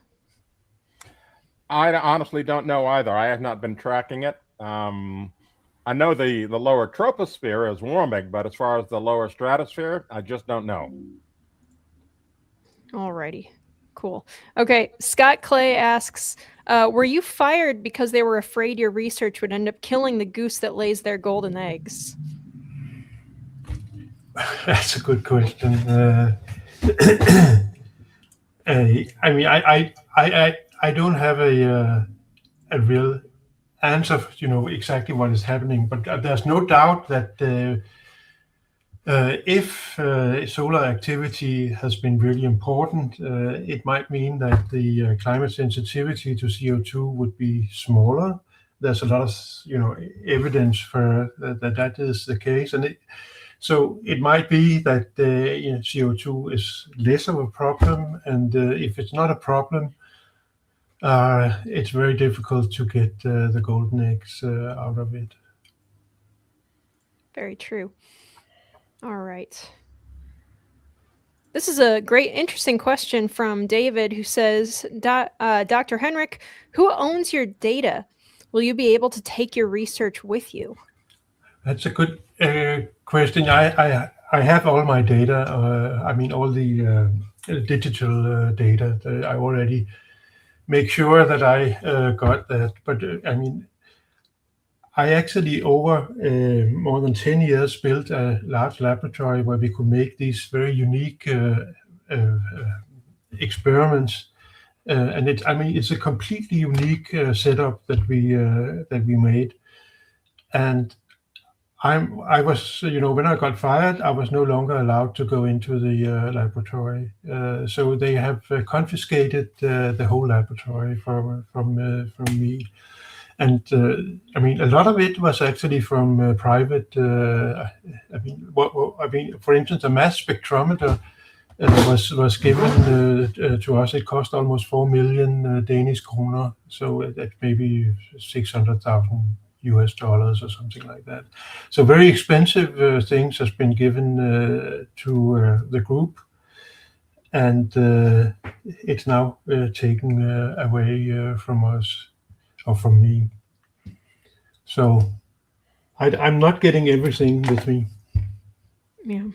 I honestly don't know either. I have not been tracking it. I know the lower troposphere is warming, but as far as the lower stratosphere, I just don't know. Alrighty, cool. Okay, Scott Clay asks, were you fired because they were afraid your research would end up killing the goose that lays their golden eggs? That's a good question. I mean, I don't have a real answer, exactly what is happening, but there's no doubt that if solar activity has been really important, it might mean that the climate sensitivity to CO2 would be smaller. There's a lot of evidence for that is the case, and so it might be that CO2 is less of a problem, and if it's not a problem, it's very difficult to get the golden eggs out of it. Very true. All right. This is a great, interesting question from David, who says, Dr. Henrik, who owns your data? Will you be able to take your research with you? That's a good question. I have all my data. I mean, all the digital data. I already make sure that I got that. But I mean, I actually over more than 10 years built a large laboratory where we could make these very unique experiments. And it's a completely unique setup that we made. And I was, when I got fired, I was no longer allowed to go into the laboratory. So they have confiscated the whole laboratory from me. And a lot of it was actually from private. For instance, a mass spectrometer was given to us. It cost almost 4 million Danish kroner. So that's maybe $600,000 or something like that. So very expensive things has been given to the group, and it's now taken away from us. Or from me. So I'm not getting everything with me. Yeah.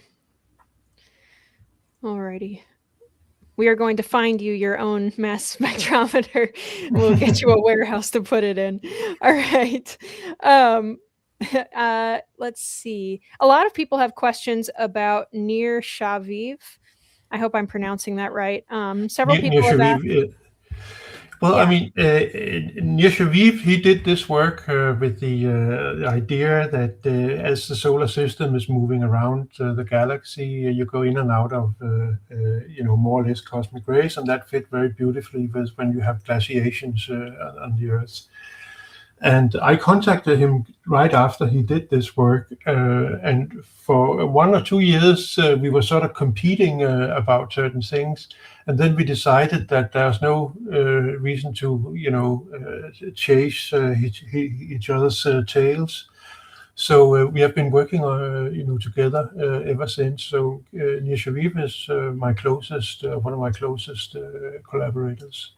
Alrighty. We are going to find you your own mass spectrometer. We'll get you a warehouse to put it in. All right. Let's see. A lot of people have questions about Nir Shaviv. I hope I'm pronouncing that right. Several people have asked. Well, yeah. Nir Shaviv, he did this work with the idea that as the solar system is moving around the galaxy, you go in and out of, more or less cosmic rays, and that fit very beautifully with when you have glaciations on the Earth. And I contacted him right after he did this work, and for 1 or 2 years we were sort of competing about certain things, and then we decided that there's no reason to chase each other's tails. So we have been working together ever since. So Nir Shaviv is one of my closest collaborators.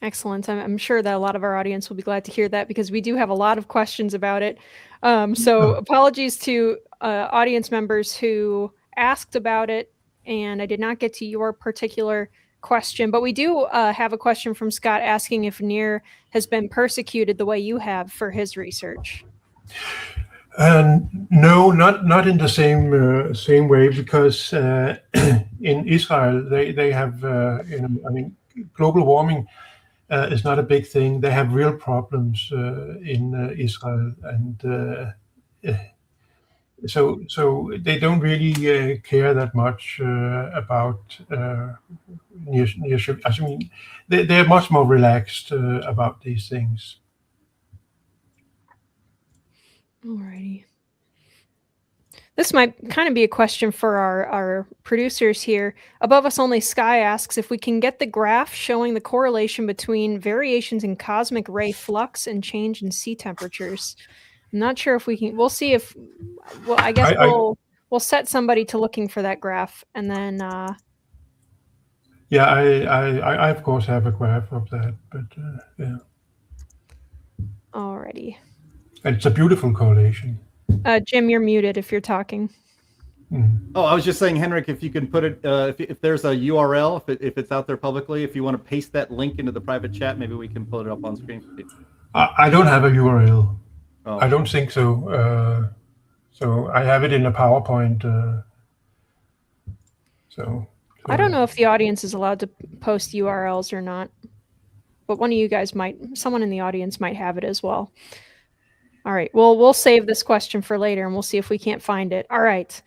Excellent. I'm sure that a lot of our audience will be glad to hear that, because we do have a lot of questions about it. So apologies to audience members who asked about it, and I did not get to your particular question, but we do have a question from Scott asking if Nir has been persecuted the way you have for his research. No, not in the same way, because in Israel they have global warming is not a big thing. They have real problems in Israel, and so they don't really care that much about Nir Shaviv. They're much more relaxed about these things. Alrighty. This might kind of be a question for our producers here. Above Us Only Sky asks if we can get the graph showing the correlation between variations in cosmic ray flux and change in sea temperatures. I'm not sure if we can. We'll see if. Well, I guess we'll set somebody to looking for that graph, and then. Yeah, I of course have a graph of that, but yeah. Alrighty. And it's a beautiful correlation. Jim, you're muted if you're talking. Oh, I was just saying, Henrik, if you can put it, if there's a URL, if it's out there publicly, if you want to paste that link into the private chat, maybe we can pull it up on screen. I don't have a URL. Oh. I don't think so. So I have it in a PowerPoint. So I don't know if the audience is allowed to post URLs or not, but one of you guys might, someone in the audience might have it as well. All right. Well, we'll save this question for later and we'll see if we can't find it. All right.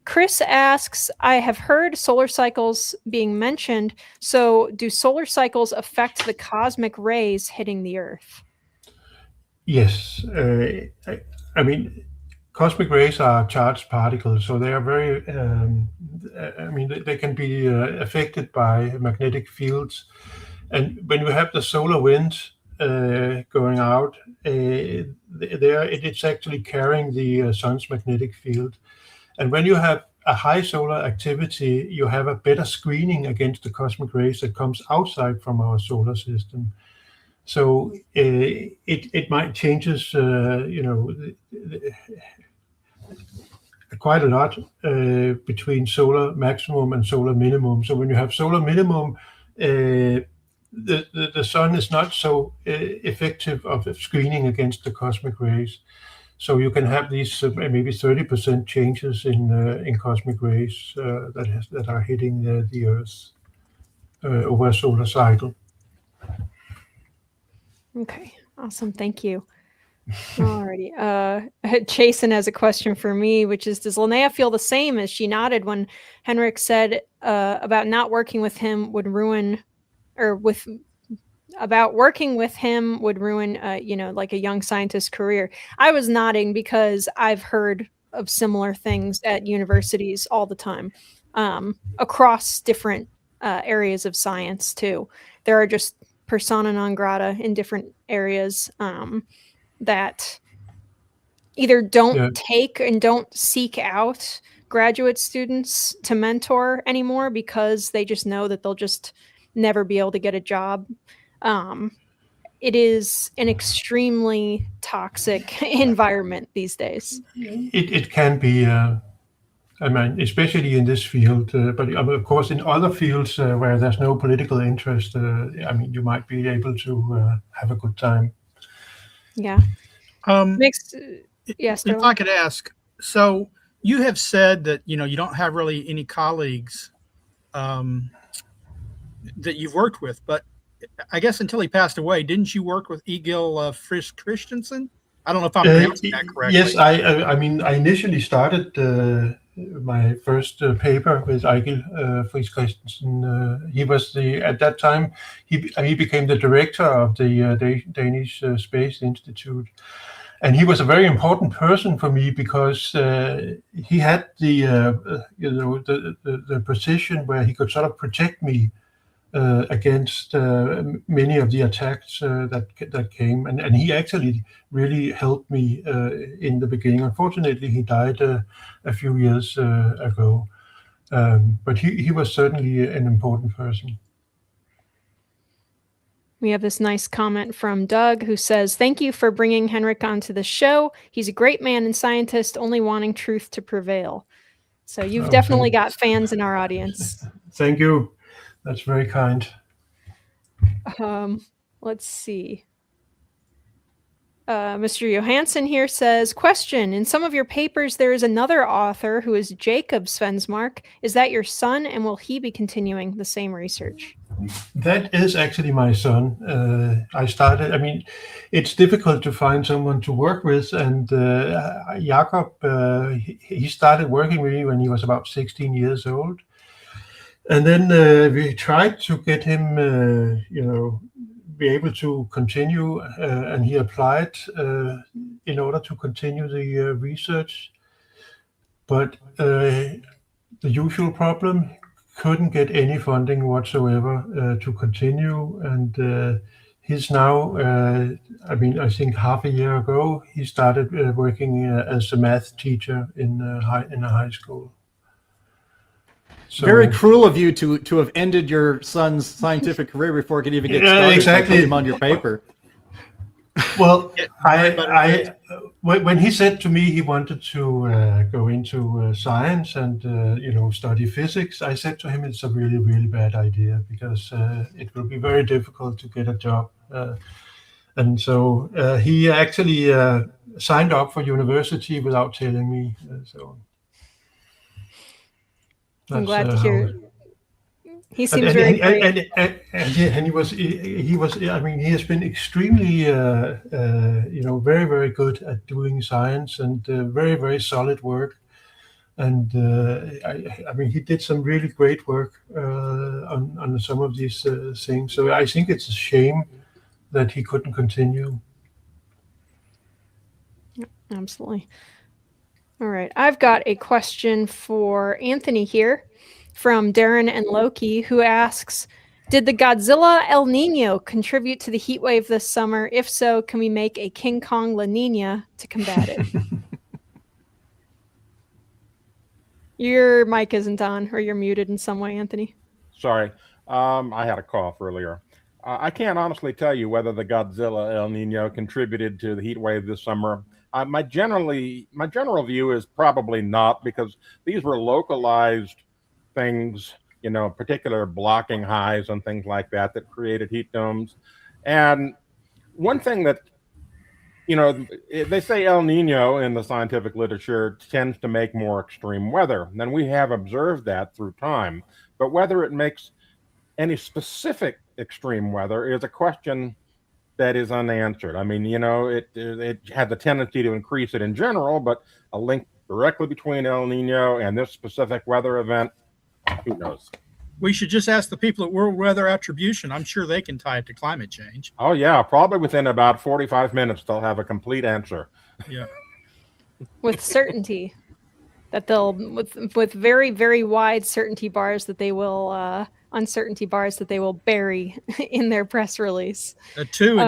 Chris asks, I have heard solar cycles being mentioned. So do solar cycles affect the cosmic rays hitting the Earth? Yes. I mean, cosmic rays are charged particles, so they are very, I mean, they can be affected by magnetic fields. And when you have the solar winds going out, it's actually carrying the sun's magnetic field. And when you have a high solar activity, you have a better screening against the cosmic rays that comes outside from our solar system. So it might changes, quite a lot between solar maximum and solar minimum. So when you have solar minimum, the sun is not so effective of screening against the cosmic rays. So you can have these maybe 30% changes in cosmic rays that are hitting the Earth over a solar cycle. Okay, awesome. Thank you. Alrighty. Jason has a question for me, which is, does Linnea feel the same as she nodded when Henrik said about not working with him would ruin, or about working with him would ruin, like a young scientist's career? I was nodding because I've heard of similar things at universities all the time, across different areas of science too. There are just persona non grata in different areas that either don't take and don't seek out graduate students to mentor anymore because they just know that they'll just never be able to get a job. It is an extremely toxic environment these days. It can be, I mean, especially in this field, but of course in other fields where there's no political interest, I mean, you might be able to have a good time. Yeah. Yes. If I could ask, so you have said that, you don't have really any colleagues that you've worked with, but I guess until he passed away, didn't you work with Egil Frisk Christensen? I don't know if I'm pronouncing that correctly. Yes, I mean, I initially started my first paper with Egil Frisk Christensen. He was at that time, he became the director of the Danish Space Institute. And he was a very important person for me because he had the position where he could sort of protect me against many of the attacks that came, and he actually really helped me in the beginning. Unfortunately, he died a few years ago, but he was certainly an important person. We have this nice comment from Doug who says, thank you for bringing Henrik onto the show. He's a great man and scientist, only wanting truth to prevail. So you've definitely got fans in our audience. Thank you. That's very kind. Let's see. Mr. Johansson here says, question, in some of your papers, there is another author who is Jacob Svensmark. Is that your son? And will he be continuing the same research? That is actually my son. I mean, it's difficult to find someone to work with. And Jakob, he started working with me when he was about 16 years old. And then we tried to get him, be able to continue, and he applied in order to continue the research. But the usual problem, couldn't get any funding whatsoever to continue. And he's now, I think half a year ago, he started working as a math teacher in a high school. So, very cruel of you to have ended your son's scientific career before it could even get started. Exactly. Put him on your paper. Well, when he said to me he wanted to go into science and study physics, I said to him it's a really, really bad idea, because it will be very difficult to get a job. And so he actually signed up for university without telling me. I'm glad to hear. He seems very great. And he was. I mean, he has been extremely, very, very good at doing science, and very, very solid work. And I mean, he did some really great work on some of these things. So I think it's a shame that he couldn't continue. Absolutely. All right. I've got a question for Anthony here from Darren and Loki, who asks, did the Godzilla El Nino contribute to the heat wave this summer? If so, can we make a King Kong La Nina to combat it? Your mic isn't on, or you're muted in some way, Anthony. Sorry. I had a cough earlier. I can't honestly tell you whether the Godzilla El Nino contributed to the heat wave this summer. My general view is probably not, because these were localized things, particular blocking highs and things like that created heat domes. And one thing that, they say El Nino in the scientific literature tends to make more extreme weather, and we have observed that through time. But whether it makes any specific extreme weather is a question that is unanswered. I mean, it had the tendency to increase it in general, but a link directly between El Nino and this specific weather event, who knows? We should just ask the people at World Weather Attribution. I'm sure they can tie it to climate change. Oh yeah, probably within about 45 minutes they'll have a complete answer. Yeah. With certainty, that they'll with very, very wide certainty bars that they will uncertainty bars that they will bury in their press release. Between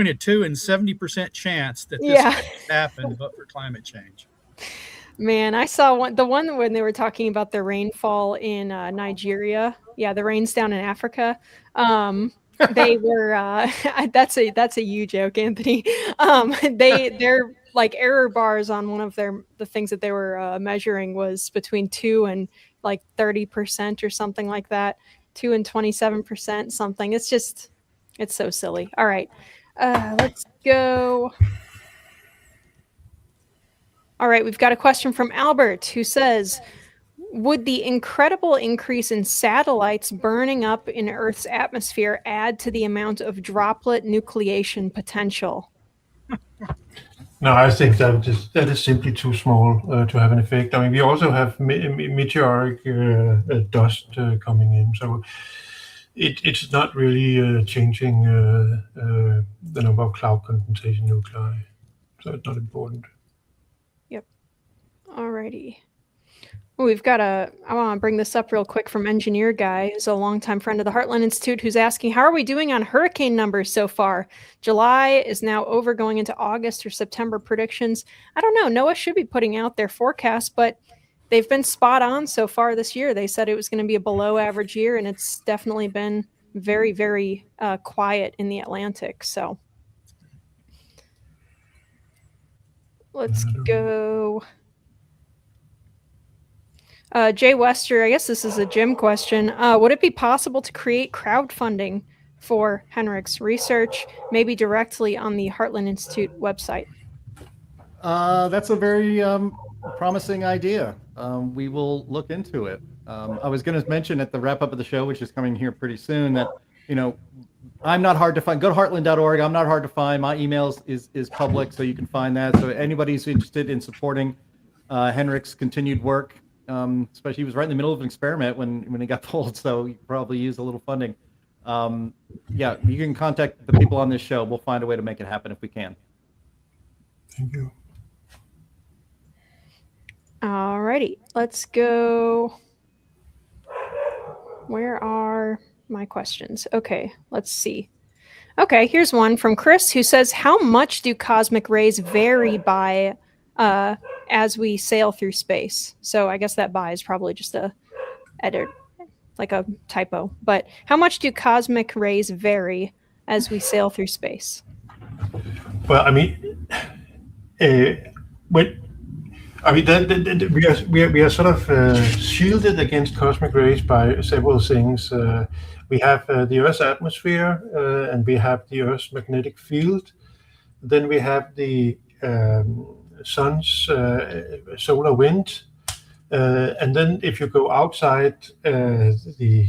a 2 and 70% chance that this could happen, but for climate change. Man, I saw the one when they were talking about the rainfall in Nigeria. Yeah, the rains down in Africa. They were that's a you joke, Anthony. They're like error bars on one of the things that they were measuring was between 2 and like 30% or something like that. 2 and 27% something. It's so silly. All right, let's go. All right, we've got a question from Albert, who says, would the incredible increase in satellites burning up in Earth's atmosphere add to the amount of droplet nucleation potential? No, I think that is simply too small to have an effect. I mean, we also have meteoric dust coming in, so it's not really changing the number of cloud condensation nuclei. So it's not important. Yep. Alrighty. We've got I want to bring this up real quick from Engineer Guy, who's a longtime friend of the Heartland Institute, who's asking, how are we doing on hurricane numbers so far? July is now over, going into August or September predictions. I don't know. NOAA should be putting out their forecast, but they've been spot on so far this year. They said it was going to be a below average year, and it's definitely been very, very quiet in the Atlantic. So let's go. Jay Wester, I guess this is a Jim question. Would it be possible to create crowdfunding for Henrik's research, maybe directly on the Heartland Institute website? That's a very promising idea. We will look into it. I was going to mention at the wrap up of the show, which is coming here pretty soon, that I'm not hard to find. Go to heartland.org. I'm not hard to find. My email is public, so you can find that. So anybody who's interested in supporting Henrik's continued work, especially he was right in the middle of an experiment when he got told, so he probably used a little funding. Yeah, you can contact the people on this show. We'll find a way to make it happen if we can. Thank you. Alrighty, let's go. Where are my questions? Okay, let's see. Okay, here's one from Chris who says, how much do cosmic rays vary by as we sail through space? So I guess that by is probably just a edit, like a typo. But how much do cosmic rays vary as we sail through space? Well, I mean, we are sort of shielded against cosmic rays by several things. We have the Earth's atmosphere, and we have the Earth's magnetic field. Then we have the sun's solar wind. And then if you go outside the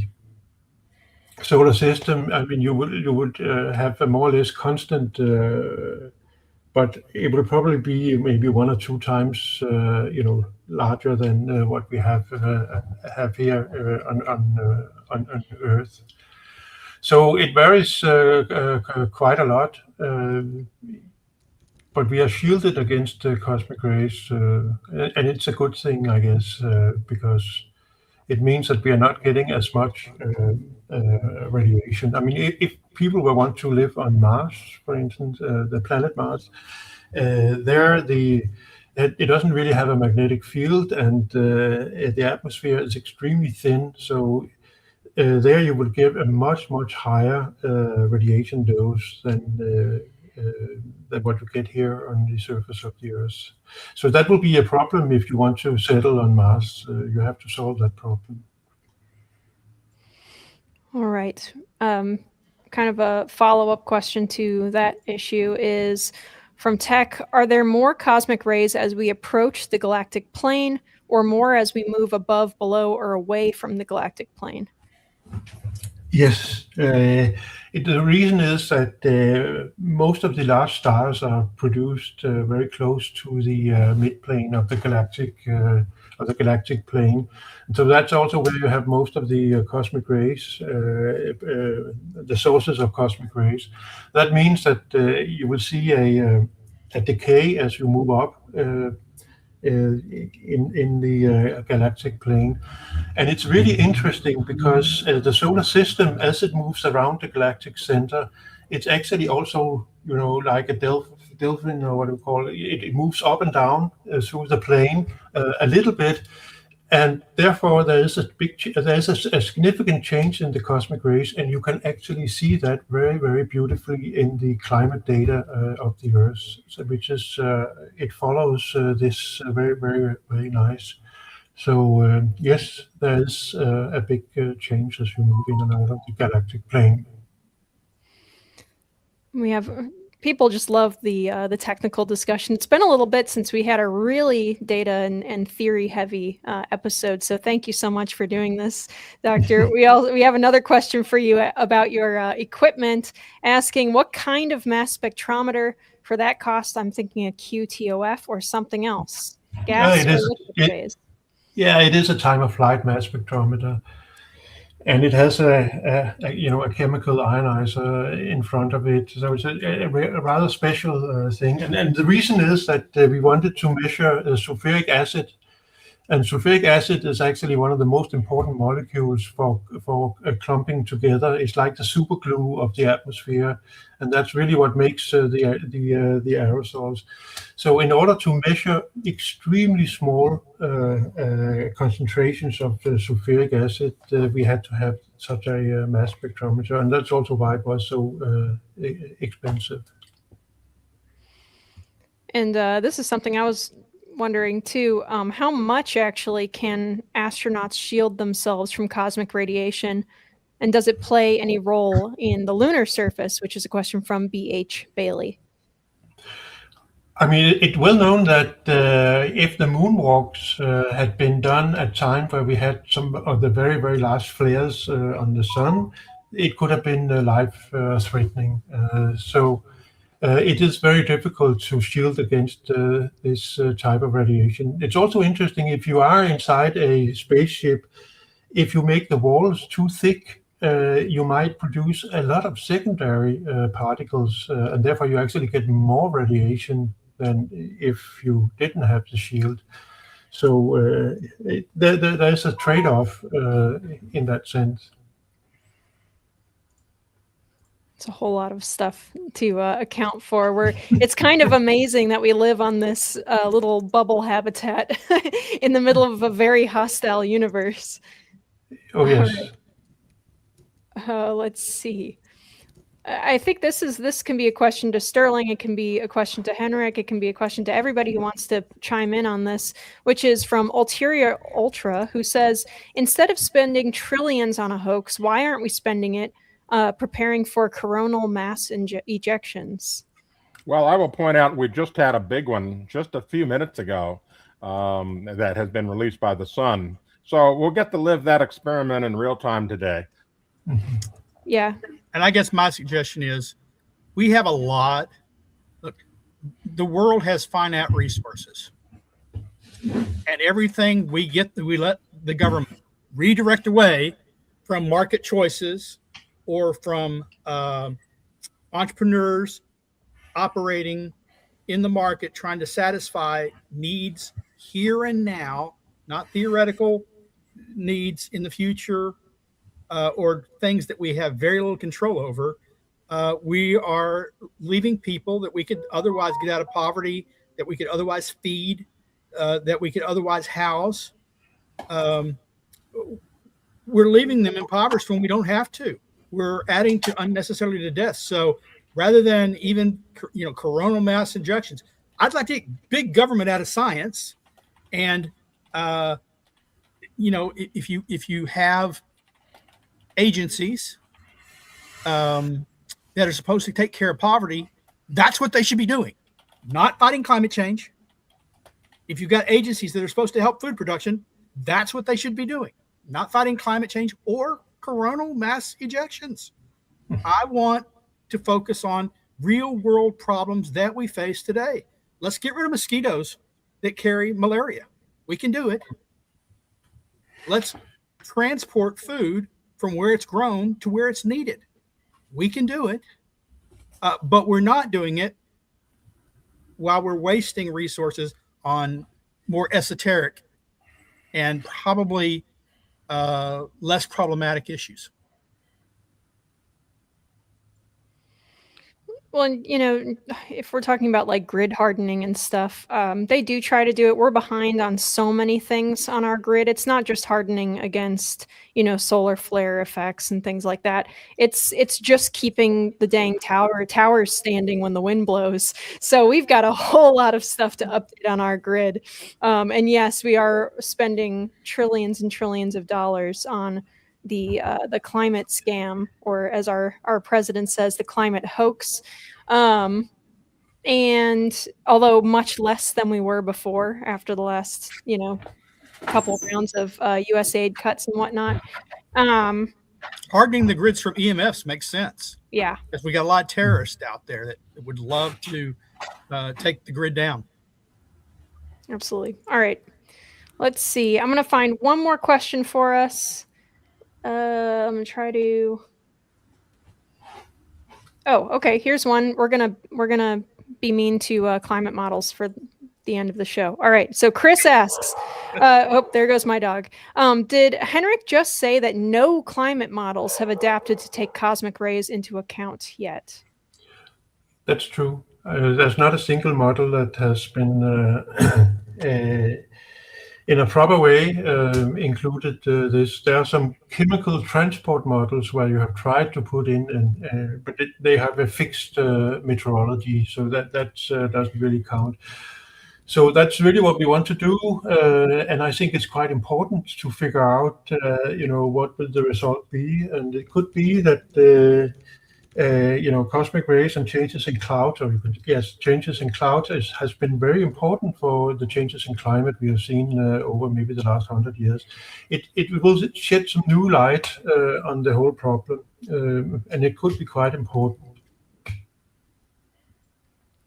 solar system, I mean, you would have a more or less constant, but it will probably be maybe 1 or 2 times, larger than what we have here on Earth. So it varies quite a lot, but we are shielded against cosmic rays, and it's a good thing, I guess, because it means that we are not getting as much radiation. I mean, if people will want to live on Mars, for instance, the planet Mars, it doesn't really have a magnetic field, and the atmosphere is extremely thin. So there you will give a much higher radiation dose than what you get here on the surface of the Earth. So that will be a problem if you want to settle on Mars. You have to solve that problem. All right. Kind of a follow-up question to that issue is from Tech, are there more cosmic rays as we approach the galactic plane, or more as we move above, below, or away from the galactic plane? Yes. The reason is that most of the large stars are produced very close to the midplane of the galactic plane, and so that's also where you have most of the cosmic rays, the sources of cosmic rays. That means that you will see a decay as you move up in the galactic plane. And it's really interesting because the solar system, as it moves around the galactic center, it's actually also, like a delphin, or what we call it. It moves up and down through the plane a little bit, and therefore there is a significant change in the cosmic rays, and you can actually see that very beautifully in the climate data of the Earth, which is it follows this very nice. So yes, there is a big change as you move in and out of the galactic plane. We have people just love the technical discussion. It's been a little bit since we had a really data and theory heavy episode. So thank you so much for doing this, Doctor. We have another question for you about your equipment, asking what kind of mass spectrometer. For that cost, I'm thinking a QTOF or something else. Gas or liquid phase? Yeah, it is a time of flight mass spectrometer. And it has a chemical ionizer in front of it, so it's a rather special thing. And the reason is that we wanted to measure sulfuric acid, and sulfuric acid is actually one of the most important molecules for clumping together. It's like the super glue of the atmosphere, and that's really what makes the aerosols. So in order to measure extremely small concentrations of sulfuric acid, we had to have such a mass spectrometer, and that's also why it was so expensive. And this is something I was wondering too, how much actually can astronauts shield themselves from cosmic radiation, and does it play any role in the lunar surface, which is a question from B.H. Bailey. I mean, it's well known that if the moonwalks had been done at a time where we had some of the very large flares on the sun, it could have been life-threatening. So it is very difficult to shield against this type of radiation. It's also interesting, if you are inside a spaceship, if you make the walls too thick, you might produce a lot of secondary particles, and therefore you actually get more radiation than if you didn't have the shield. So there's a trade-off in that sense. It's a whole lot of stuff to account for. It's kind of amazing that we live on this little bubble habitat in the middle of a very hostile universe. Oh, yes. Let's see. I think this can be a question to Sterling. It can be a question to Henrik. It can be a question to everybody who wants to chime in on this, which is from Ulterior Ultra, who says, instead of spending trillions on a hoax, why aren't we spending it preparing for coronal mass ejections? Well, I will point out we just had a big one just a few minutes ago that has been released by the Sun. So we'll get to live that experiment in real time today. Yeah. And I guess my suggestion is we have a lot. Look, the world has finite resources. And everything we let the government redirect away from market choices or from entrepreneurs operating in the market, trying to satisfy needs here and now, not theoretical needs in the future, or things that we have very little control over. We are leaving people that we could otherwise get out of poverty, that we could otherwise feed, that we could otherwise house. We're leaving them impoverished when we don't have to. We're adding to unnecessarily to deaths. So rather than even coronal mass injections, I'd like to take big government out of science. And if you have agencies that are supposed to take care of poverty, that's what they should be doing, not fighting climate change. If you've got agencies that are supposed to help food production, that's what they should be doing, not fighting climate change or coronal mass ejections. I want to focus on real world problems that we face today. Let's get rid of mosquitoes that carry malaria. We can do it. Let's transport food from where it's grown to where it's needed. We can do it, but we're not doing it while we're wasting resources on more esoteric and probably less problematic issues. Well, if we're talking about like grid hardening and stuff, they do try to do it. We're behind on so many things on our grid. It's not just hardening against, solar flare effects and things like that. It's just keeping the dang towers standing when the wind blows. So we've got a whole lot of stuff to update on our grid. And yes, we are spending trillions and trillions of dollars on the climate scam, or as our president says, the climate hoax. And although much less than we were before after the last, couple of rounds of U.S. aid cuts and whatnot. Hardening the grids from EMFs makes sense. Yeah. Because we got a lot of terrorists out there that would love to take the grid down. Absolutely. All right. Let's see. I'm going to find one more question for us. I'm gonna try to. Oh, okay. Here's one. We're gonna be mean to climate models for the end of the show. All right. So Chris asks. Oh, there goes my dog. Did Henrik just say that no climate models have adapted to take cosmic rays into account yet? That's true. There's not a single model that has been in a proper way included this. There are some chemical transport models where you have tried to put in, but they have a fixed meteorology, so that doesn't really count. So that's really what we want to do, and I think it's quite important to figure out, what will the result be, and it could be that cosmic rays and changes in clouds, changes in clouds has been very important for the changes in climate we have seen over maybe the last 100 years. It will shed some new light on the whole problem, and it could be quite important.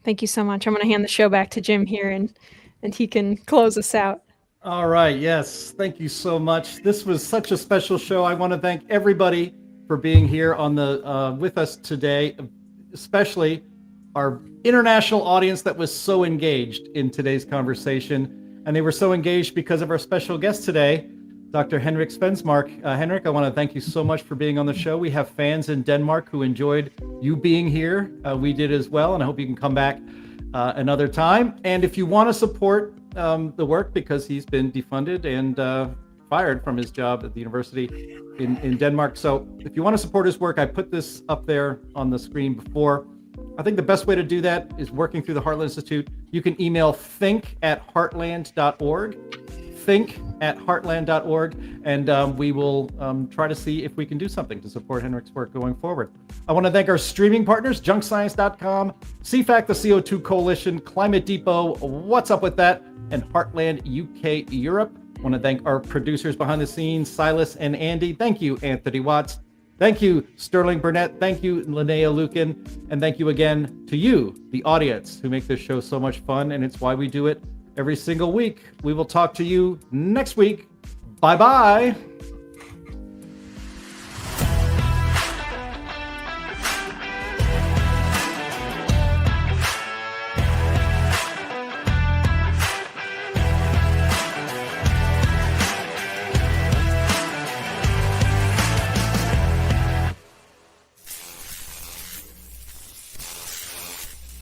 Thank you so much. I'm going to hand the show back to Jim here, and he can close us out. All right. Yes. Thank you so much. This was such a special show. I want to thank everybody for for being here on the with us today, especially our international audience that was so engaged in today's conversation. And they were so engaged because of our special guest today, Dr. Henrik Svensmark. Henrik, I want to thank you so much for being on the show. We have fans in Denmark who enjoyed you being here. We did as well, and I hope you can come back another time. And if you want to support the work, because he's been defunded and fired from his job at the university in Denmark. So if you want to support his work, I put this up there on the screen before. I think the best way to do that is working through the Heartland Institute. You can email think@heartland.org, think@heartland.org, and we will try to see if we can do something to support Henrik's work going forward. I want to thank our streaming partners, junkscience.com, CFAC, the CO2 Coalition, Climate Depot, What's Up With That, and Heartland UK Europe. I want to thank our producers behind the scenes, Silas and Andy. Thank you, Anthony Watts. Thank you, Sterling Burnett. Thank you, Linnea Lueken. And thank you again to you, the audience, who make this show so much fun. And it's why we do it every single week. We will talk to you next week. Bye-bye.